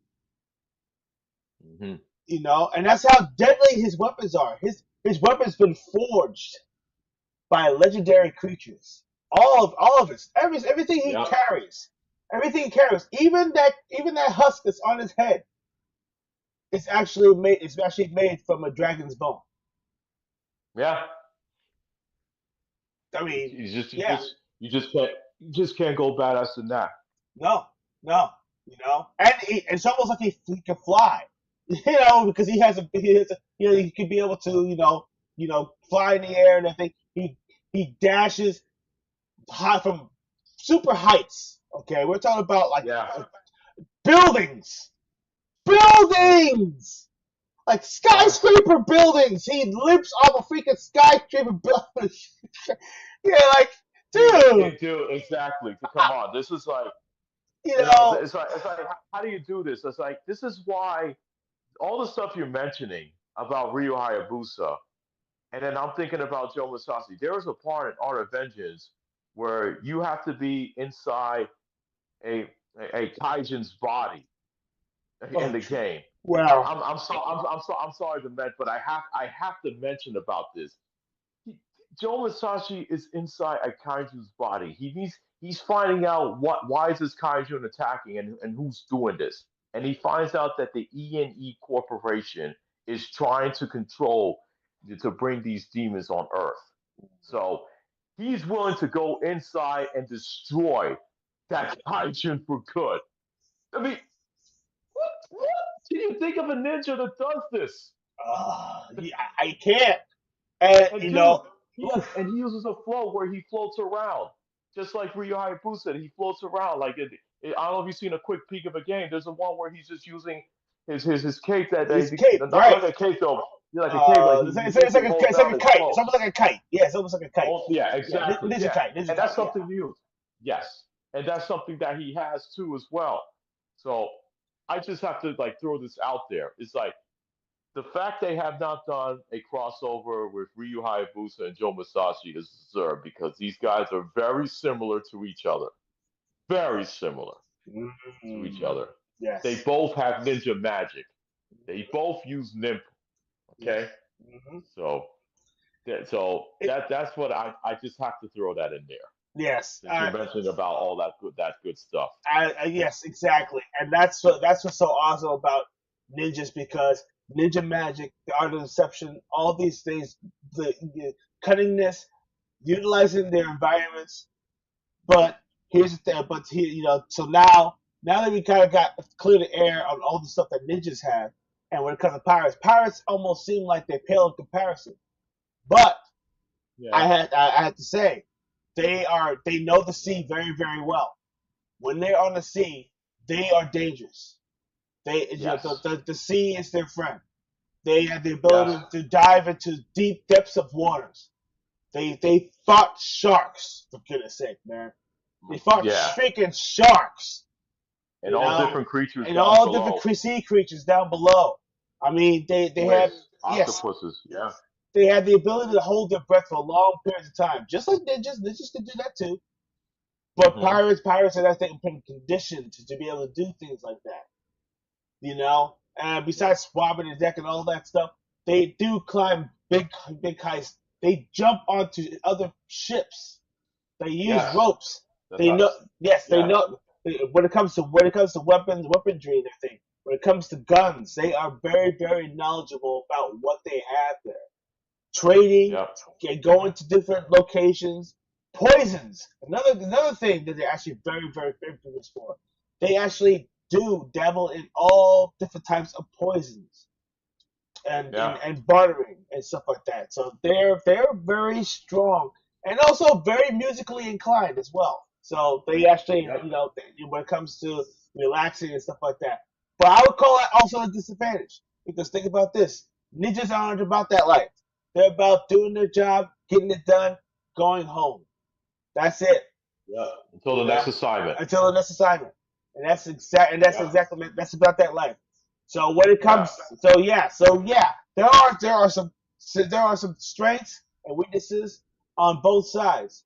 Mm-hmm. You know, and that's how deadly his weapons are. His weapons been forged by legendary creatures. All of it, everything he Yep. carries, even that husk that's on his head. It's actually made from a dragon's bone. Yeah. I mean, yeah, You just can't go badass than that. no, and it's almost like he can fly, because he could be able to, fly in the air and everything. He dashes high from super heights. Okay, we're talking about like Yeah. buildings, buildings. Like skyscraper buildings. He leaps off a freaking skyscraper building. Yeah, like, dude, Dude, exactly. Come on. This is like, you you know, know, it's like, how do you do this? It's like, this is why all the stuff you're mentioning about Ryu Hayabusa, and then I'm thinking about Joe Masashi. There is a part in Art of Vengeance where you have to be inside a a kaijin's body in oh, the game. well, I'm sorry to mention, but I have to mention about this. He, Joe Masashi is inside a kaiju's body. He's finding out why is this kaiju attacking and who's doing this. And he finds out that the ENE Corporation is trying to control to bring these demons on Earth. So he's willing to go inside and destroy that kaiju for good. I mean, what can you think of a ninja that does this? I can't. And And you dude, know, and he uses a float where he floats around, just like Ryu Hayabusa. He floats around like I don't know if you've seen a quick peek of a game. There's a one where he's just using his cape his cape, not right? like a cape though, like a cape like he basically holds It's like down a his kite. It's float. almost like a kite. Yeah, it's almost like a kite. Oh, yeah, Yeah, exactly, ninja yeah, kite, ninja and kite. that's Yeah. something new. Yes, and that's something that he has too as well. So I just have to like throw this out there. It's like the fact they have not done a crossover with Ryu Hayabusa and Joe Masashi is deserved because these guys are very similar to each other. Very similar to each Mm, other. They yes. both have ninja magic. They both use nimp. Yes. Okay, Hmm. so that's what I just have to throw that in there Yes. since you're mentioning about all that good stuff. Yes, exactly, and that's what's so awesome about ninjas because ninja magic, the art of deception, all these things, the cunningness, utilizing their environments. But here's the thing. But here, so now that we kind of got clear the air on all the stuff that ninjas have, and when it comes to pirates almost seem like they pale in comparison. But Yeah. I had to say they know the sea very very well. When they're on the sea, they are dangerous. Yes. The sea is their friend. They have the Yes. ability to dive into deep depths of waters. They fought sharks, for goodness sake, man. They fought Yeah. freaking sharks, And you all know, different creatures and down all different below. sea creatures down below. I mean, they had, Squids, yes, octopuses. Yeah. they had the ability to hold their breath for long periods of time, just like ninjas. Ninjas can do that too. But Hmm. pirates are that thing been conditioned to be able to do things like that, And besides swabbing the deck and all that stuff, they do climb big heights. They jump onto other ships. They use Yes. ropes. That's They know. us. Yes, they Yeah. know. When it comes to weaponry and everything, when it comes to guns, they are very very knowledgeable about what they have there. Trading, Yep. going to different locations. Poisons, another thing that they're actually very very famous for. they actually do dabble in all different types of poisons Yeah. and bartering and stuff like that. So they're very strong and also very musically inclined as well. So they actually, Yep. when it comes to relaxing and stuff like that. But I would call it also a disadvantage because think about this: ninjas aren't about that life. They're about doing their job, getting it done, going home. That's it. Yeah. Until the You know, next assignment. until the next assignment, and Yeah. that's about that life. So when it Yeah. comes, there are some strengths and weaknesses on both sides.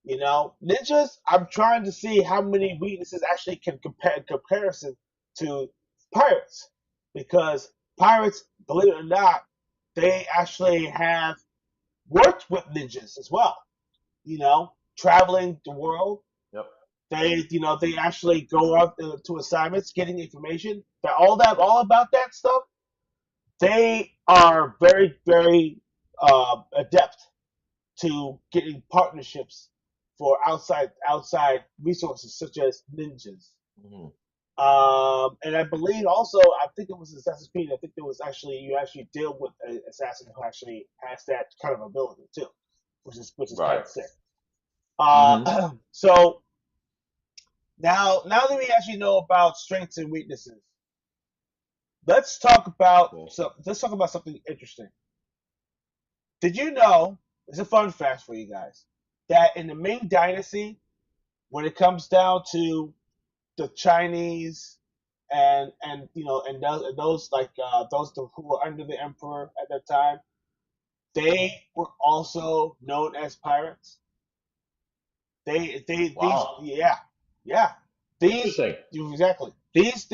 Ninjas. I'm trying to see how many weaknesses actually can compare in comparison to pirates, because pirates, believe it or not, they actually have worked with ninjas as well. Traveling the world, Yep. they actually go out to assignments, getting information. All about that stuff. They are very, very adept to getting partnerships for outside resources such as ninjas. Hmm. And I believe also, I think it was Assassin's Creed. I think there was actually you actually deal with an assassin who actually has that kind of ability too, which is kind Right. of sick. Hmm. So now that we actually know about strengths and weaknesses, Cool. let's talk about something interesting. Did you know? It's a fun fact for you guys that in the Ming Dynasty, when it comes down to the Chinese and those like who were under the emperor at that time, they were also known as pirates. These Wow. yeah these Interesting. exactly these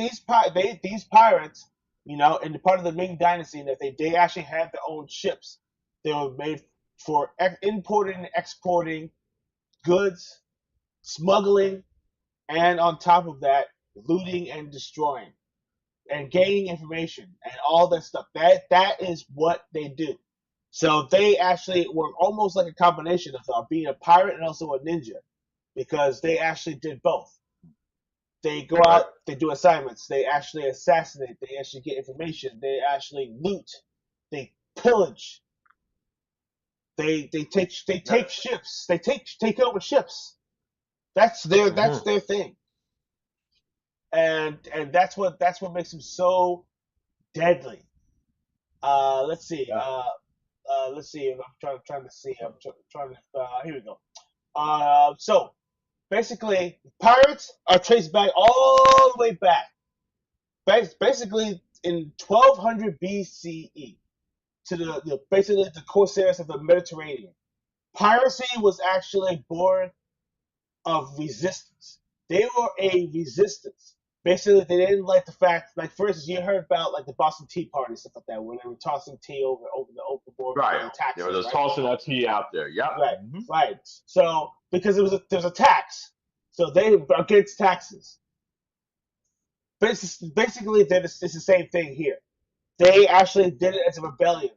pirates, in the part of the Ming Dynasty, that they actually had their own ships. They were made for importing and exporting goods, smuggling, and on top of that, looting and destroying and gaining information and all that stuff. That is what they do. So they actually were almost like a combination of being a pirate and also a ninja, because they actually did both. They go Right. out, they do assignments, they actually assassinate, they actually get information, they actually loot, they pillage, they Yeah. take ships, they take over ships. That's their Hmm. thing, and that's what makes them so deadly. Let's see. Yeah. Let's see. I'm trying to see. Trying to. Here we go. So basically, pirates are traced back all the way back, basically in 1200 BCE to basically the corsairs of the Mediterranean. Piracy was actually born of resistance. They were a resistance. Basically, they didn't like the fact, like for instance, you heard about like the Boston Tea Party, stuff like that, when they were tossing tea over the overboard Right. because of They were taxes, just right? tossing that tea out there. Yep. Right, Hmm. right. So because there's a tax, so they were against taxes. Basically, it's the same thing here. They actually did it as a rebellion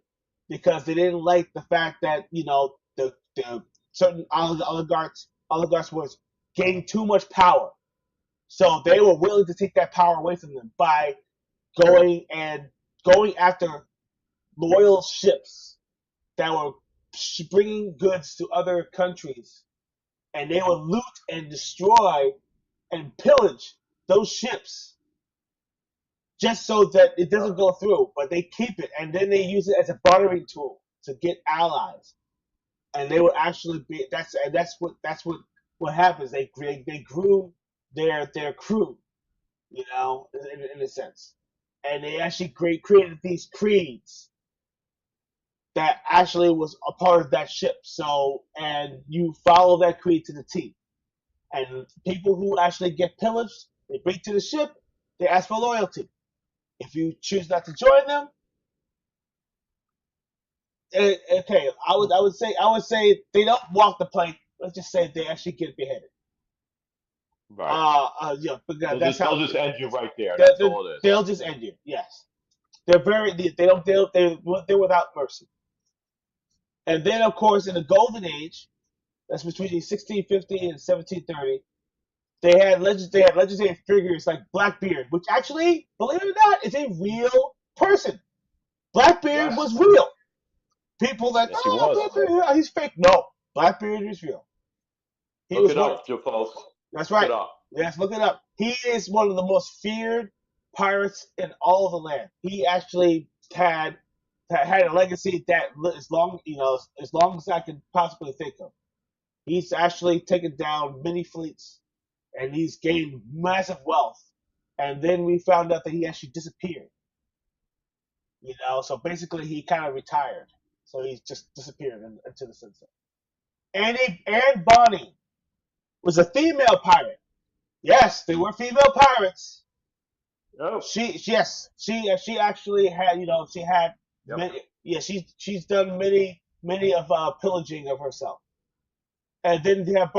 because they didn't like the fact that the certain oligarchs was getting too much power. So they were willing to take that power away from them by going after loyal ships that were bringing goods to other countries, and they would loot and destroy and pillage those ships just so that it doesn't go through, but they keep it and then they use it as a bartering tool to get allies. And they would actually be that's what happens. They grew their crew, in a sense, and they actually created these creeds that actually was a part of that ship. So, and you follow that creed to the T. And people who actually get pillaged, they bring to the ship, they ask for loyalty. If you choose not to join them, okay, I would say they don't walk the plank. Let's just say they actually get beheaded. Right. Yeah, because They'll that's just how they'll just end you right there. they, That's they, all it is. they'll just end you. Yes, they're without mercy. And then of course in the golden age, that's between 1650 and 1730. They had legendary figures like Blackbeard, which actually, believe it or not, is a real person. Blackbeard Yes. was real. People like, Yes, he oh, was. Blackbeard, he's fake. No, Blackbeard is real. He Look was it one. up, folks. That's Look right. it up. Yes, look it up. He is one of the most feared pirates in all of the land. He actually had a legacy that as long as long as I can possibly think of. He's actually taken down many fleets, and he's gained massive wealth. And then we found out that he actually disappeared. So basically he kind of retired. So he's just disappeared into the sunset. Anne Bonny was a female pirate. Yes, they were female pirates. Oh. She actually had she had Yep. she's done many of pillaging of herself. And then they have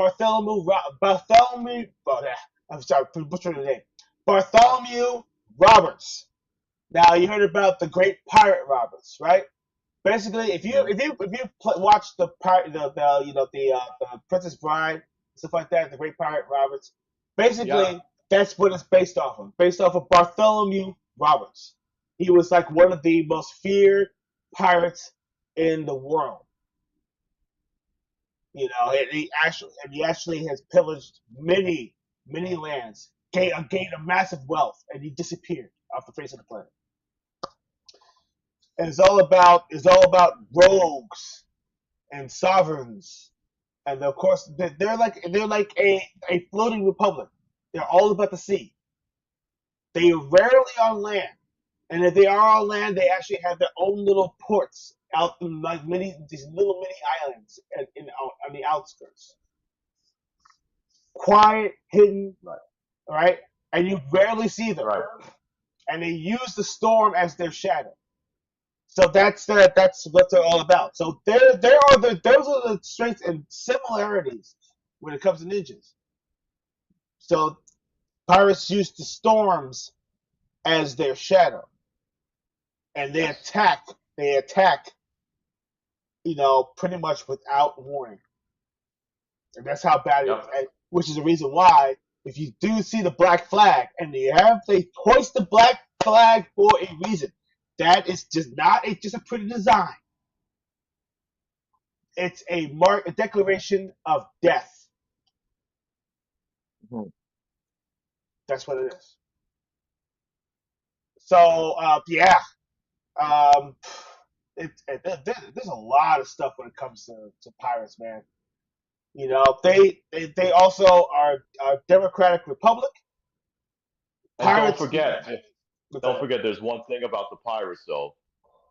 I'm sorry, butchering the name. Bartholomew Roberts. Now you heard about the Great Pirate Roberts, right? Basically, if you watch the Princess Bride, stuff like that, the Great Pirate Roberts, basically Yeah. that's what it's based off of. Based off of Bartholomew Roberts. He was like one of the most feared pirates in the world. And he actually has pillaged many lands, gained a massive wealth, and he disappeared off the face of the planet. And it's all about rogues and sovereigns, and of course they're like a floating republic. They're all about the sea. They are rarely on land, and if they are on land, they actually have their own little ports out in like these little mini islands on the outskirts. Quiet, hidden, right? And you rarely see them. Right. And they use the storm as their shadow. So that's what they're all about. So those are the strengths and similarities when it comes to ninjas. So pirates use the storms as their shadow, and they attack, pretty much without warning. And that's how bad Yep. it is. And, which is the reason why, if you do see the black flag, and they hoist the black flag for a reason. That is just not just a pretty design. It's a declaration of death. Mhm. That's what it is. So yeah, there's a lot of stuff when it comes to pirates, man. They also are a democratic republic. And Pirates. don't forget, there's one thing about the pirates, though.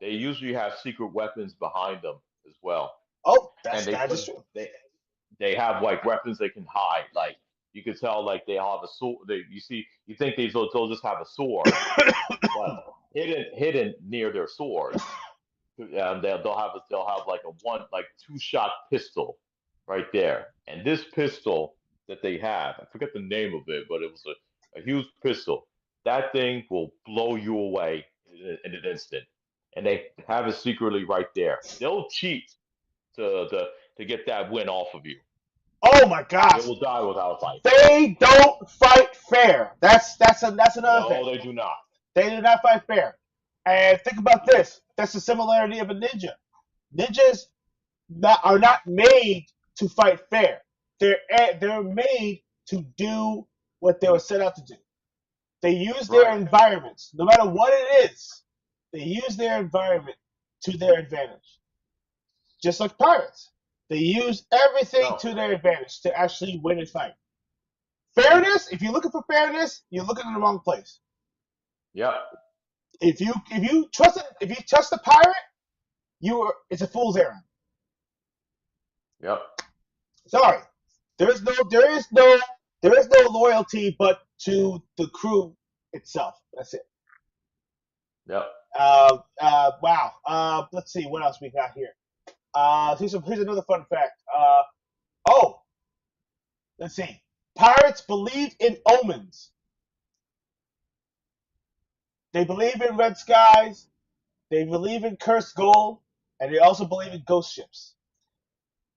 They usually have secret weapons behind them as well, Oh, and that is true. they have like weapons they can hide. Like you could tell, like they have a sword. You think they'll just have a sword, but hidden near their sword, they'll have like a two shot pistol right there. And this pistol that they have, I forget the name of it, but it was a huge pistol. That thing will blow you away in an instant. And they have it secretly right there. They'll cheat to get that win off of you. Oh my They gosh, will die without a fight. they don't fight fair. That's another thing. No, they do not. They do not fight fair. And think about this. That's the similarity of a ninja. Ninjas are not made to fight fair. They're made to do what they were set out to do. They use their Right. environments, no matter what it is. They use their environment to their advantage. Just like pirates. They use everything No. to their advantage to actually win a fight. Fairness, if you're looking for fairness, you're looking in the wrong place. Yep. If you trust the pirate, it's a fool's errand. Yep. Sorry. There is no loyalty but to the crew itself. That's it. Yep. Wow. Let's see what else we got here. Here's another fun fact. Let's see. Pirates believe in omens. They believe in red skies. They believe in cursed gold, and they also believe in ghost ships.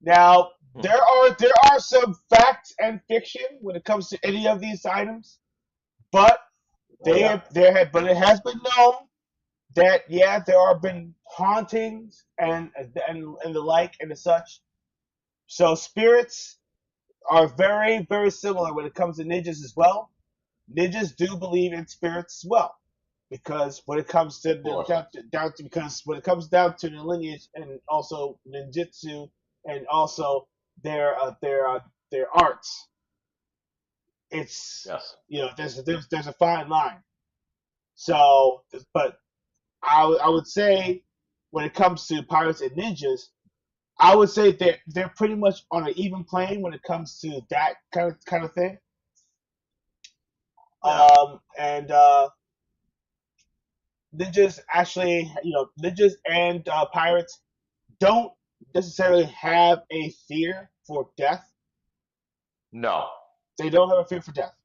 Now, Hmm. there are some facts and fiction when it comes to any of these items, but Oh yeah. but it has been known that yeah, there have been hauntings and the like and the such. So spirits are very very similar when it comes to ninjas as well. Ninjas do believe in spirits as well, because when it comes to Of course. because when it comes down to the lineage and also ninjutsu and also their arts, it's Yes. there's a fine line. So, but I would say when it comes to pirates and ninjas, I would say they're pretty much on an even plane when it comes to that kind of thing. Yeah. And ninjas actually, ninjas and pirates don't necessarily have a fear for death. No. They don't have a fear for death.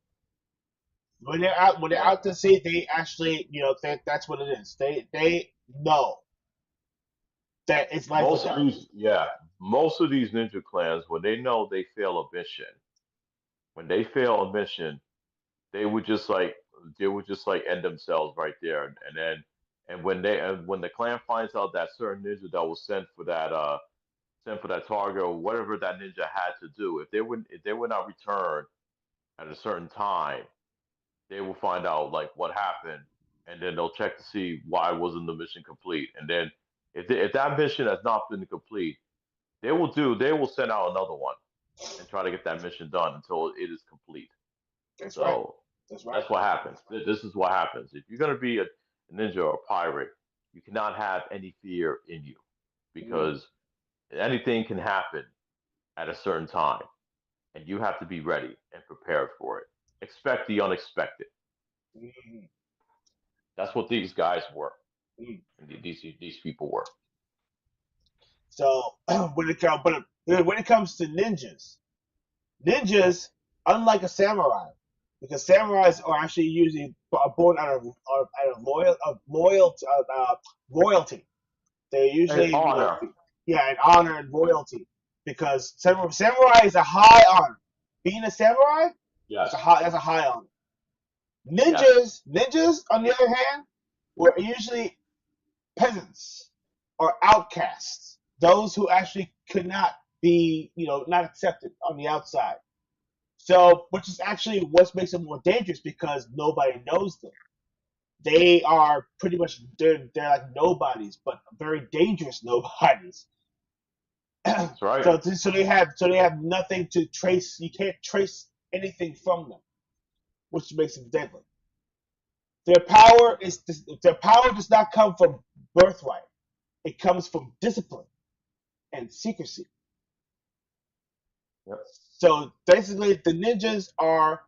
When they're Yeah. out to sea, they actually, that's what it is. They know that it's life or Most of death. these, yeah, most of these ninja clans, when they know they fail a mission, when they fail a mission, they would just like they would just like end themselves right there, and then and when the clan finds out that certain ninja that was sent for that target or whatever that ninja had to do, if they would not return at a certain time, they will find out like what happened, and then they'll check to see why wasn't the mission complete, and then if that mission has not been complete, they will send out another one and try to get that mission done until it is complete. That's right. So That's right. that's what happens. This is what happens. If you're gonna be a ninja or a pirate, you cannot have any fear in you Mm-hmm. because anything can happen at a certain time, and you have to be ready and prepared for it. Expect the unexpected. Mm-hmm. That's what these guys were, Mm-hmm. and these people were. So when it comes to ninjas, unlike a samurai, because samurais are actually usually born out of royalty. They're And usually, honor. yeah, and honor and royalty. Because samurai is a high honor. Being a samurai, Yes. that's a high honor. Yes. Ninjas, on the other hand, were usually peasants or outcasts, those who actually could not be, not accepted on the outside. So, which is actually what makes them more dangerous because nobody knows them. They are pretty much they're like nobodies, but very dangerous nobodies. That's right. So they have nothing to trace. You can't trace anything from them, which makes them deadly. Their power does not come from birthright. It comes from discipline and secrecy. Yep. So basically, the ninjas are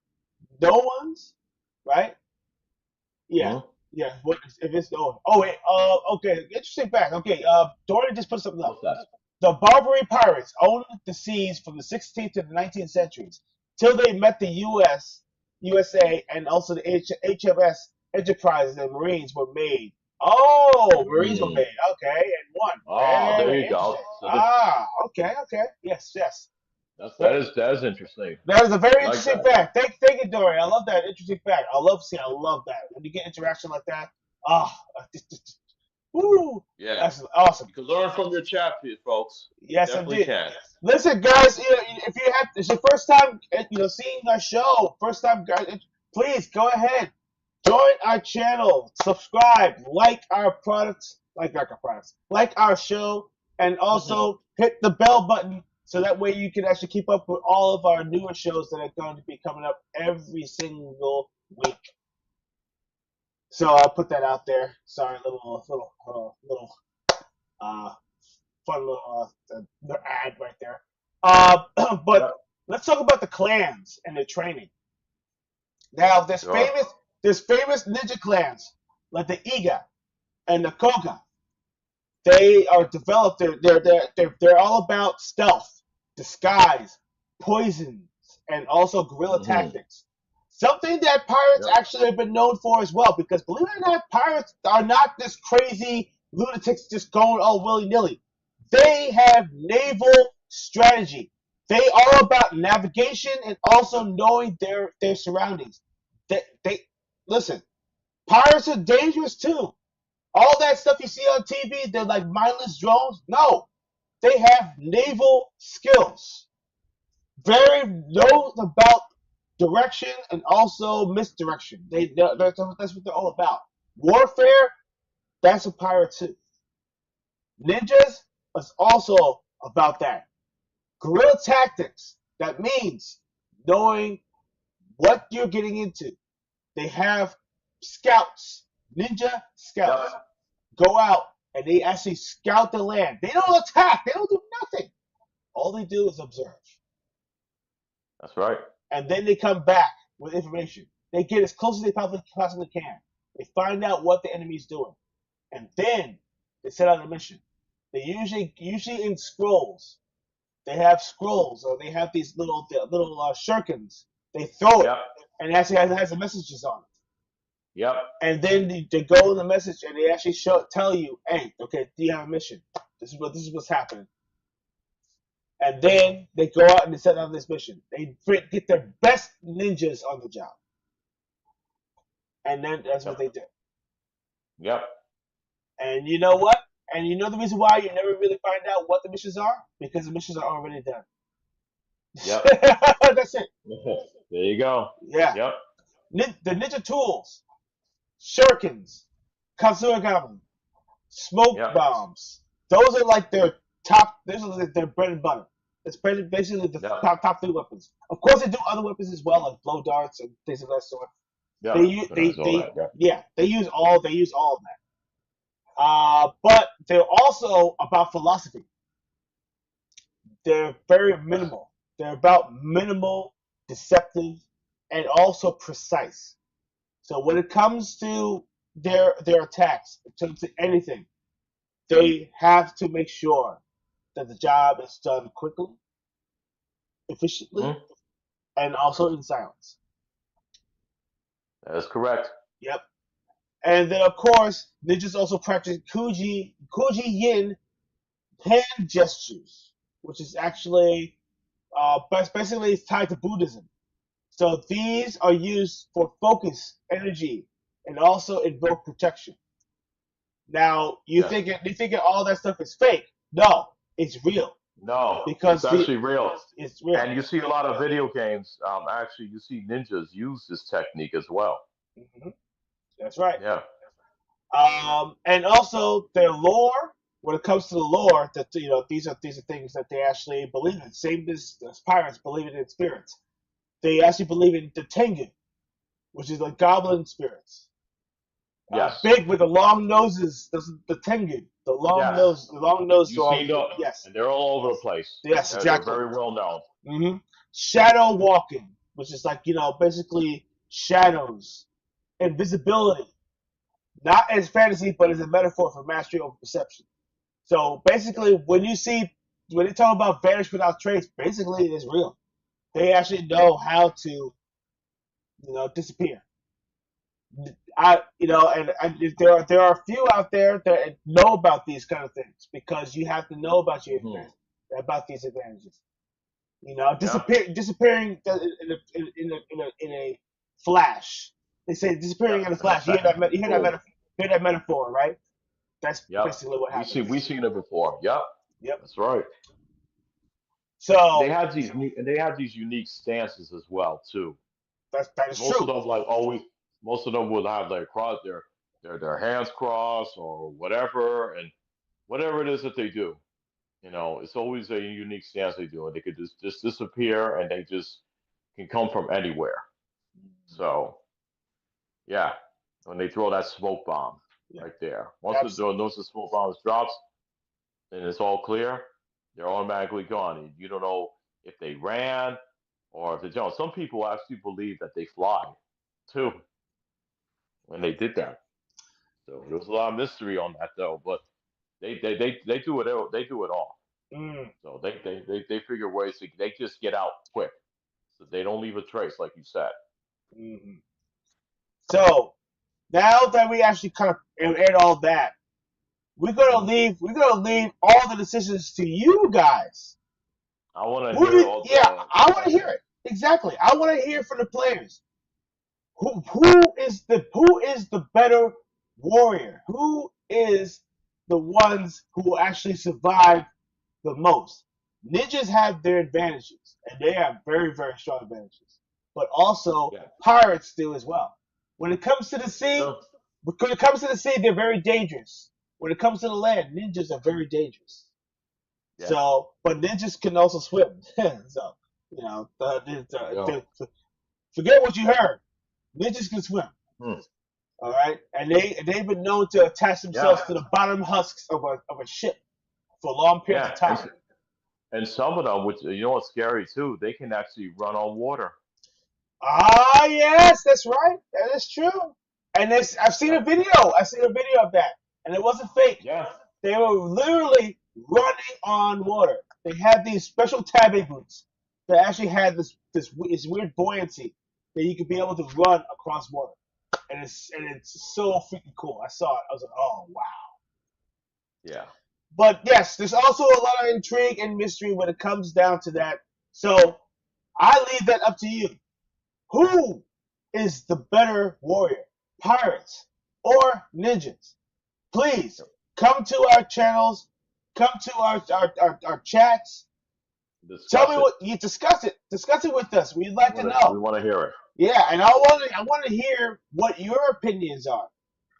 no ones, right? Yeah, Hmm. yeah. What if it's no? Oh wait. Okay. Interesting fact. Okay. Dorian just put something up. What's that? The Barbary pirates owned the seas from the 16th to the 19th centuries till they met the USA, and also the HMS Enterprise and Marines were made. Oh, Marines were Mm. made. Okay, and one. Oh, there Very you go. interesting. So Ah, okay, okay. Yes, yes. that is interesting. That is a very I like interesting that. fact. Thank you, Dory. I love that interesting fact. I love that. When you get interaction like that, ah, woo, Yeah. that's awesome. You can learn from your chat, folks. You Yes, definitely indeed. can. Listen, guys, if you have it's your first time, seeing our show, first time, guys, please go ahead, join our channel, subscribe, like our show, and Hmm. also hit the bell button so that way you can actually keep up with all of our newer shows that are going to be coming up every single week. So I'll put that out there. Sorry, little uh, fun little ad right there. But Yep. let's talk about the clans and their training. Now, Sure. there's famous ninja clans like the Iga and the Koga. They are developed. They're all about stealth, disguise, poisons, and also guerrilla Hmm. tactics. Something that pirates Yep. actually have been known for as well, because believe it or not, pirates are not this crazy lunatics just going all willy nilly. They have naval strategy. They are about navigation and also knowing their surroundings. They listen. Pirates are dangerous too. All that stuff you see on TV, they're like mindless drones. No, they have naval skills. Very knows about direction and also misdirection. That's what they're all about. Warfare, that's a pirate too. Ninjas is also about that. Guerrilla tactics, that means knowing what you're getting into. They have scouts, ninja scouts, Yep. go out and they actually scout the land. They don't attack, they don't do nothing. All they do is observe. That's right. And then they come back with information. They get as close as they possibly can. They find out what the enemy's doing. And then they set out a mission. They usually in scrolls. They have scrolls or they have these little shurikens. They throw it Yep. and it actually has the messages on it. Yep. And then they go in the message and they actually tell you, hey, okay, do you have a mission? This is what's happening. And then they go out and they set out this mission. They get their best ninjas on the job. And then that's what they do. Yep. And you know what? And you know the reason why you never really find out what the missions are? Because the missions are already done. Yep. That's it. There you go. Yeah. Yep. The ninja tools, shurikens, katsuragami, smoke Yep. bombs. Those are like their top. Those are like their bread and butter. It's basically the Yep. top three weapons. Of course, they do other weapons as well, like blow darts and things of that sort. Yep. They use all of that. But they're also about philosophy. They're very minimal. They're about minimal, deceptive, and also precise. So when it comes to their attacks, to anything, they have to make sure that the job is done quickly, efficiently, Mhm. and also in silence. That is correct. Yep. And then, of course, ninjas also practice kuji yin hand gestures, which is actually basically it's tied to Buddhism. So these are used for focus, energy, and also invoke protection. Now you thinking all that stuff is fake? No, it's real No, because it's actually real. it's real. And you see a lot of video games. Actually, you see ninjas use this technique as well. Mhm. That's right. Yeah. And also their lore. When it comes to the lore, that these are things that they actually believe in. Same as pirates believe in spirits. They actually believe in the tengu, which is like goblin spirits. Yes. Big with the long noses. The tengu, the long Yes. nose, the long nose. You see them, Yes. and they're all over the place. Yes, exactly. They're very well known. Mm-hmm. Shadow walking, which is like basically shadows, invisibility. Not as fantasy, but as a metaphor for mastery over perception. So basically, when they talk about vanish without trace, basically it is real. They actually know how to, disappear. And there are a few out there that know about these kind of things because you have to know about about these advantages. Disappearing in a flash. They say disappearing in a flash. You hear that metaphor, right? That's basically what happens. We've seen it before. Yep. Yep. That's right. So they have these unique stances as well too. that is Most true. of them most of them will have their hands crossed or whatever, and whatever it is that they do. It's always a unique stance they do, and they could just disappear, and they just can come from anywhere. So, yeah, when they throw that smoke bomb right there, once the smoke bomb drops, and it's all clear, they're automatically gone. And you don't know if they ran or if they jumped. Some people actually believe that they fly too when they did that. So there was a lot of mystery on that though, but they do it. They do it all. Mm. So they figure ways to they just get out quick, so they don't leave a trace, like you said. Mm-hmm. So now that we actually kind of aired all that, we're gonna leave all the decisions to you guys. I want to Who hear did? all Yeah, the I want to hear opinions. it. Exactly. I want to hear it. Exactly. I want to hear from the players. Who is the better warrior? Who is the ones who will actually survive the most? Ninjas have their advantages, and they have very, very strong advantages. But also, Yeah. pirates do as well. When it comes to the sea, No. when it comes to the sea, they're very dangerous. When it comes to the land, ninjas are very dangerous. Yeah. So, but ninjas can also swim. So, There you go. forget what you heard. Ninjas can swim. Hmm. All right, and they've been known to attach Yeah. themselves to the bottom husks of a ship for long periods Yeah. of time. And some of them, which you know what's scary too, they can actually run on water. Ah, yes, that's right. That is true. And I've seen Yeah. a video. I've seen a video of that, and it wasn't fake. Yeah. They were literally running on water. They had these special tabbing boots that actually had this weird buoyancy that you could be able to run across water, and it's so freaking cool. I saw it. I was like, oh wow. Yeah. But yes, there's also a lot of intrigue and mystery when it comes down to that. So I leave that up to you. Who is the better warrior, pirates or ninjas? Please come to our channels, come to our chats. Tell Discuss me it. what you discuss it. Discuss it with us. We'd like to We know. want to hear it. Yeah, and I want to hear what your opinions are.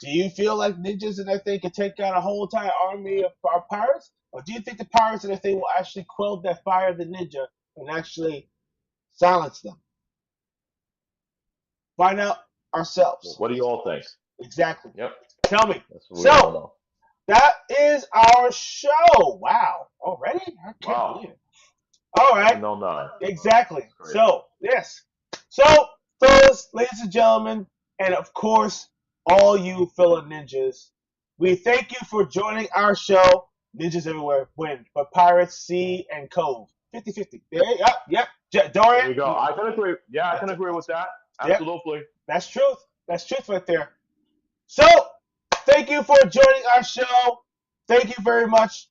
Do you feel like ninjas and everything can take out a whole entire army of our pirates, or do you think the pirates and everything will actually quell that fire of the ninja and actually silence them? Find out ourselves. What do you all think? Exactly. Yep. Tell me. That's what we want to So know. that is our show. Wow. Already? I can't Wow. believe it. All right. 709. Exactly. That's crazy. So, yes. So, fellas, ladies and gentlemen, and of course, all you fellow ninjas, we thank you for joining our show. Ninjas everywhere win, but Pirates, Sea, and Cove. 50-50. Yep. Dorian. There you go. I can agree. Yeah, I can agree with that. Yep. Absolutely. That's truth. That's truth right there. So, thank you for joining our show. Thank you very much.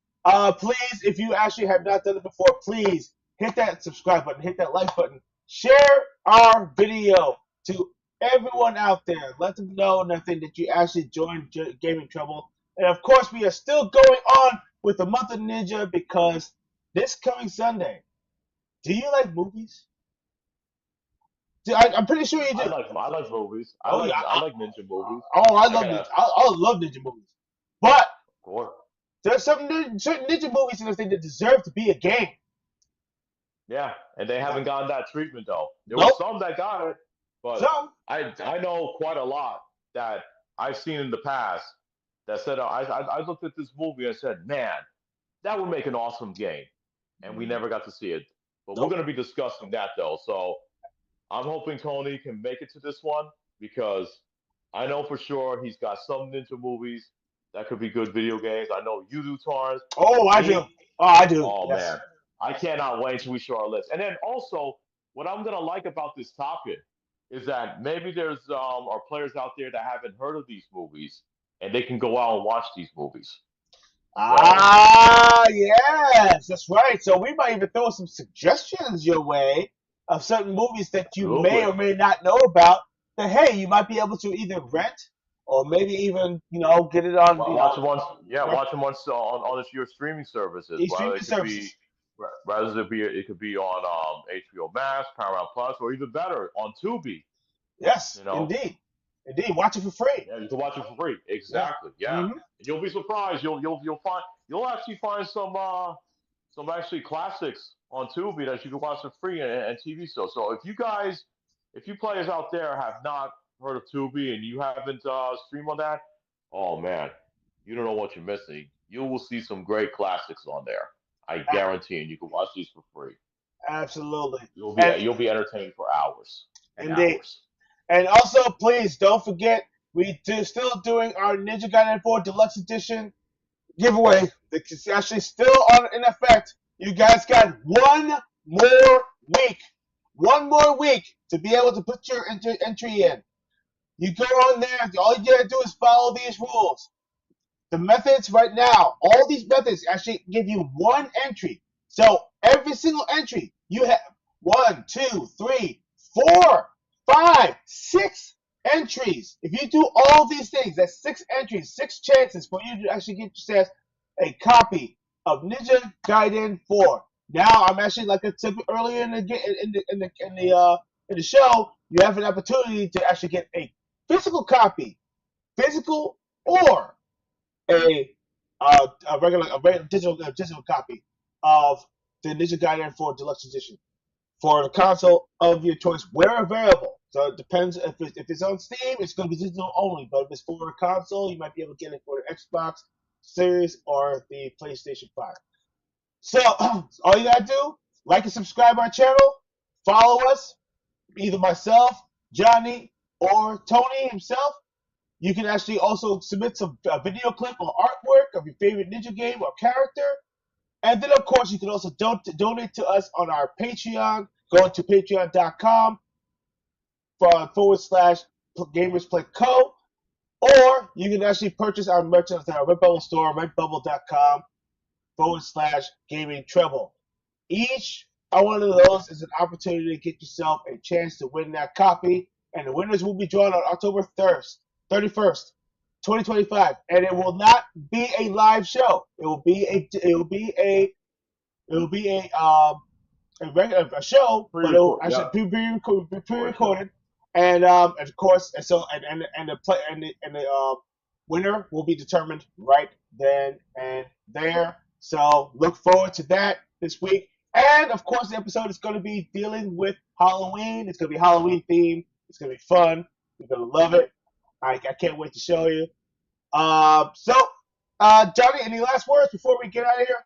Please, if you actually have not done it before, please hit that subscribe button, hit that like button, share our video to everyone out there. Let them know nothing that you actually joined Gaming Treble. And of course, we are still going on with the month of Ninja because this coming Sunday. Do you like movies? I'm pretty sure you do. I like movies. Oh yeah. I like ninja movies. I I love gotta, ninja. I love ninja movies. But of course. there's certain ninja movies and everything that deserve to be a game. Yeah, and they haven't gotten that treatment though. There were Nope. some that got it, but Some. I know quite a lot that I've seen in the past that said I looked at this movie and said, man, that would make an awesome game, and we never got to see it. But we're Nope. going to be discussing that though, so I'm hoping Tony can make it to this one because I know for sure he's got some ninja movies that could be good video games. I know you do, Torrance. Oh, I do. Oh, I do. Oh Yes. man, I cannot wait till we show our list. And then also, what I'm gonna like about this topic is that maybe there's our players out there that haven't heard of these movies, and they can go out and watch these movies. So Yes, that's right. So we might even throw some suggestions your way of certain movies that you may absolutely, or may not know about. That hey, you might be able to either rent or maybe even get it on watch them once. Yeah, right, watch them once on your streaming services. these Whether streaming it could be services. rather it could be on HBO Max, Paramount Plus, or even better on Tubi. Yes, You know, indeed, indeed. Watch it for free. yeah, you can watch it for free. Yeah. Exactly. Yeah. Hmm. And you'll be surprised. You'll actually find some actually classics on Tubi that you can watch for free and TV shows. So if you players out there have not heard of Tubi and you haven't streamed on that, oh man, you don't know what you're missing. You will see some great classics on there. I guarantee, and you can watch these for free. Absolutely. You'll And be entertained for hours and indeed. hours. And also, please don't forget, still doing our Ninja Gaiden 4 Deluxe Edition giveaway. It's actually still in effect. You guys got more week, one more week to be able to put your entry in. You go on there. All you gotta do is follow these rules. The methods right now, all these methods actually give you one entry. So every single entry, you have 1, 2, 3, 4, 5, 6 entries. If you do all these things, that's 6 entries, 6 chances for you to actually get yourself a copy of Ninja Gaiden 4. Now, I'm actually, like I said earlier in the show, you have an opportunity to actually get a physical copy, physical or a regular digital copy of the Ninja Gaiden 4 Deluxe Edition for the console of your choice where available. So it depends if it's on Steam, it's going to be digital only. But if it's for a console, you might be able to get it for the Xbox Series or the PlayStation 5. So all you gotta do, like and subscribe our channel, follow us, either myself, Johnny, or Tony himself. You can actually also submit some video clip or artwork of your favorite ninja game or character. And then, of course, you can also donate to us on our Patreon. Go to patreon.com /GamersPlayCo. Or you can actually purchase our merchandise at our Redbubble store, redbubble.com /Gaming Treble. Each one of those is an opportunity to get yourself a chance to win that copy. And the winners will be drawn on October 31st, 2025. And it will not be a live show. It will be a regular show, but it will actually be pre-recorded. And of course, the winner will be determined right then and there. So look forward to that this week. And of course, the episode is going to be dealing with Halloween. It's going to be Halloween themed. It's going to be fun. You're going to love it. I can't wait to show you. Johnny, any last words before we get out of here?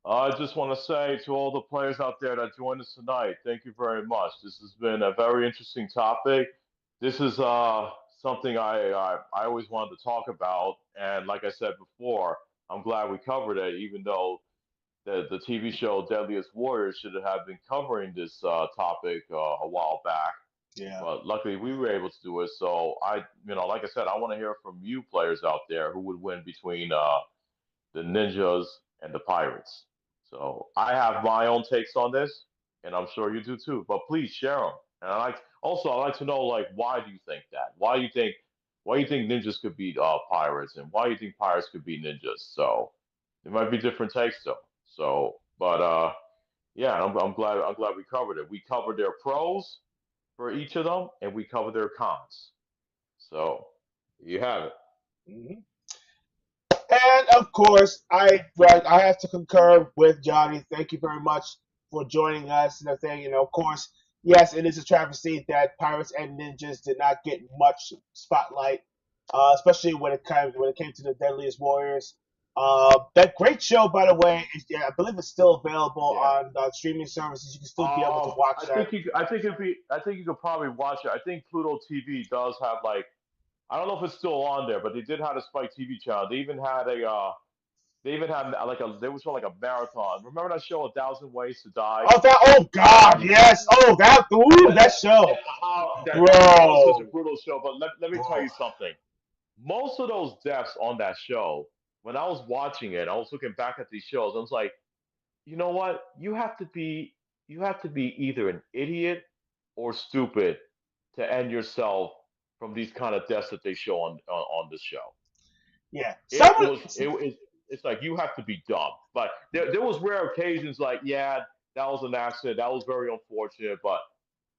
I just want to say to all the players out there that joined us tonight, thank you very much. This has been a very interesting topic. This is something I always wanted to talk about, and like I said before, I'm glad we covered it, even though the TV show Deadliest Warriors should have been covering this topic a while back. Yeah. But luckily, we were able to do it. So like I said, I want to hear from you players out there who would win between the ninjas and the pirates. So I have my own takes on this, and I'm sure you do too. But please share them. And I like to know, like, why do you think that? Why you think ninjas could beat pirates, and why you think pirates could beat ninjas? So there might be different takes though. So, but yeah, I'm glad we covered it. We covered their pros for each of them, and we covered their cons. So you have it. Mm-hmm. And of course, I have to concur with Johnny. Thank you very much for joining us and everything. Of course, yes, it is a travesty that Pirates and Ninjas did not get much spotlight, especially when it came to the Deadliest Warriors. That great show, by the way, I believe it's still available on streaming services. You can still be able to watch that. I think you could probably watch it. I think Pluto TV does have, like, I don't know if it's still on there, but they did have a Spike TV channel. They even had they was on like a marathon. Remember that show, 1,000 Ways to Die? Oh God, yes. Oh, that show. That was such a brutal show. But let me tell you something. Most of those deaths on that show, when I was watching it, I was looking back at these shows. I was like, you know what? You have to be either an idiot or stupid to end yourself from these kind of deaths that they show on this show. Yeah, it's like you have to be dumb. But there was rare occasions like, yeah, that was an accident, that was very unfortunate. But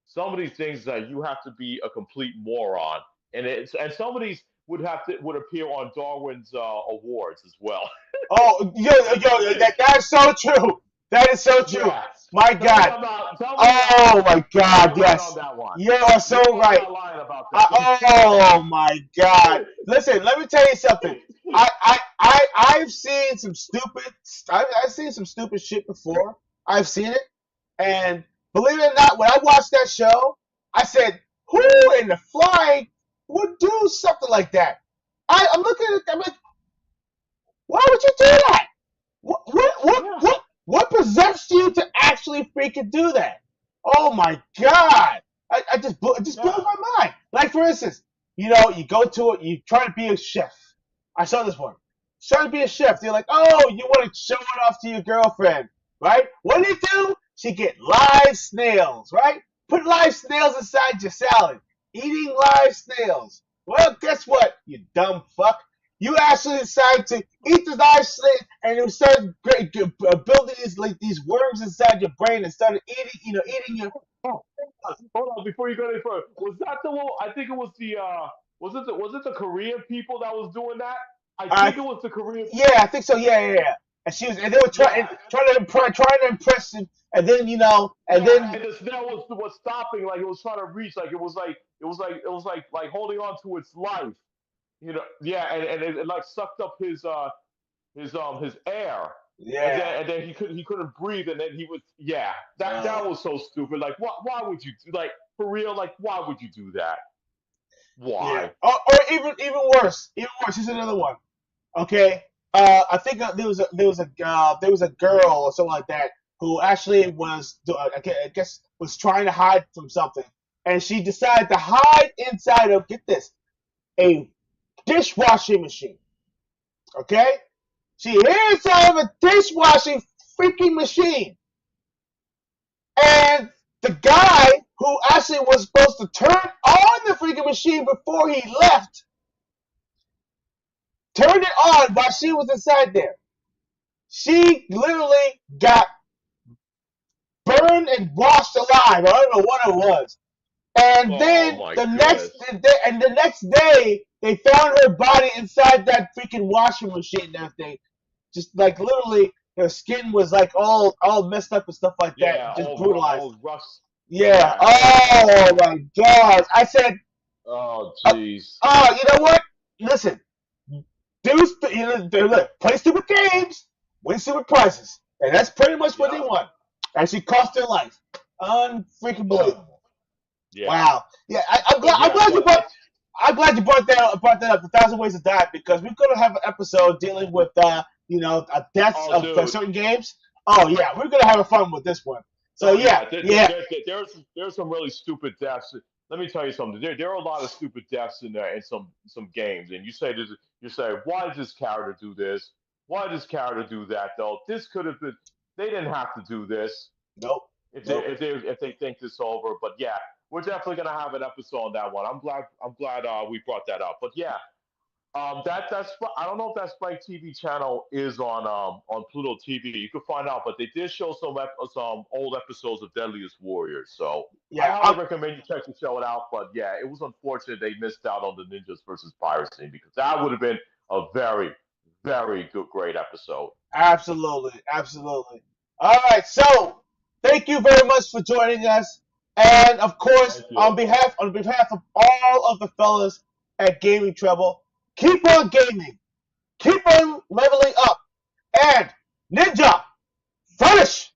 some of these things that you have to be a complete moron, and some of these would appear on Darwin's awards as well. Oh, yo, that's so true. That is so true. Yeah. My God. My God. Yes. You are so right. Oh my God. Listen, let me tell you something. I've seen some stupid shit before. I've seen it, and believe it or not, when I watched that show, I said, "Who in the flying would do something like that?" I'm looking at it. I'm like, "Why would you do that? What possessed you to actually freaking do that?" Oh my God! It just blows my mind. Like, for instance, you go to it, you try to be a chef. I saw this one. Trying to be a chef. They're like, "Oh, you want to show it off to your girlfriend, right? What do? She get live snails, right? Put live snails inside your salad. Eating live snails. Well, guess what, you dumb fuck? You actually decided to eat the live snail, and you started building these worms inside your brain and started eating your. Oh, hold on, before you go any further, was that the one? I think it was the was it the Korean people that was doing that? I I think it was the Korean. Yeah, I think so. Yeah. And they were Yeah, trying to impress him, and then and yeah, then and the snail was stopping, like it was trying to reach, like it was like holding on to its life. Yeah, and it like sucked up his air, and yeah, then he couldn't breathe, and then he was yeah. That uh, was so stupid. Like why would you do like for real? Like why would you do that? yeah. Why? Or even worse, Here's another one. Okay, I think there was a girl or something like that who actually I guess was trying to hide from something, and she decided to hide inside of, get this, a dishwashing machine. Okay, she hid inside of a dishwashing freaking machine. And the guy who actually was supposed to turn on the freaking machine before he left turned it on while she was inside there. She literally got burned and washed alive. I don't know what it was. And Oh then my goodness. the next day they found her body inside that freaking washing machine and everything. Just like literally her skin was like all messed up and stuff like that, Yeah, just brutalized. all rust. Yeah. Yeah, Oh my God. I said, oh uh, jeez. oh, you know what? Listen, look, play stupid games, win stupid prizes, and that's pretty much what they Yeah. want. Actually, cost their life. Unfreaking Uh, believable. yeah. Wow. Yeah, I'm glad. But I'm yeah, glad you but brought. I'm glad you brought that up. The Thousand Ways to Die, because we're gonna have an episode dealing with deaths oh of dude. certain games. Oh yeah, we're gonna have fun with this one. So Oh yeah, yeah, yeah. there's some really stupid deaths. Let me tell you something. There are a lot of stupid deaths in there in some games, and you say, why does this character do this? Why does this character do that? Though this could have been. They didn't have to do this Nope. if they Nope. if they if they think this over. But yeah, we're definitely gonna have an episode on that one. I'm glad we brought that up. But yeah, I don't know if that Spike TV channel is on Pluto TV. You could find out, but they did show some old episodes of Deadliest Warriors. So I Yeah. highly recommend you check the show out. But yeah, it was unfortunate they missed out on the Ninjas versus Piracy because that would have been a very very good great episode. Absolutely. Absolutely. All right. So thank you very much for joining us, and of course, Thank you. on behalf of all of the fellas at Gaming Treble, keep on gaming, keep on leveling up, and Ninja, finish.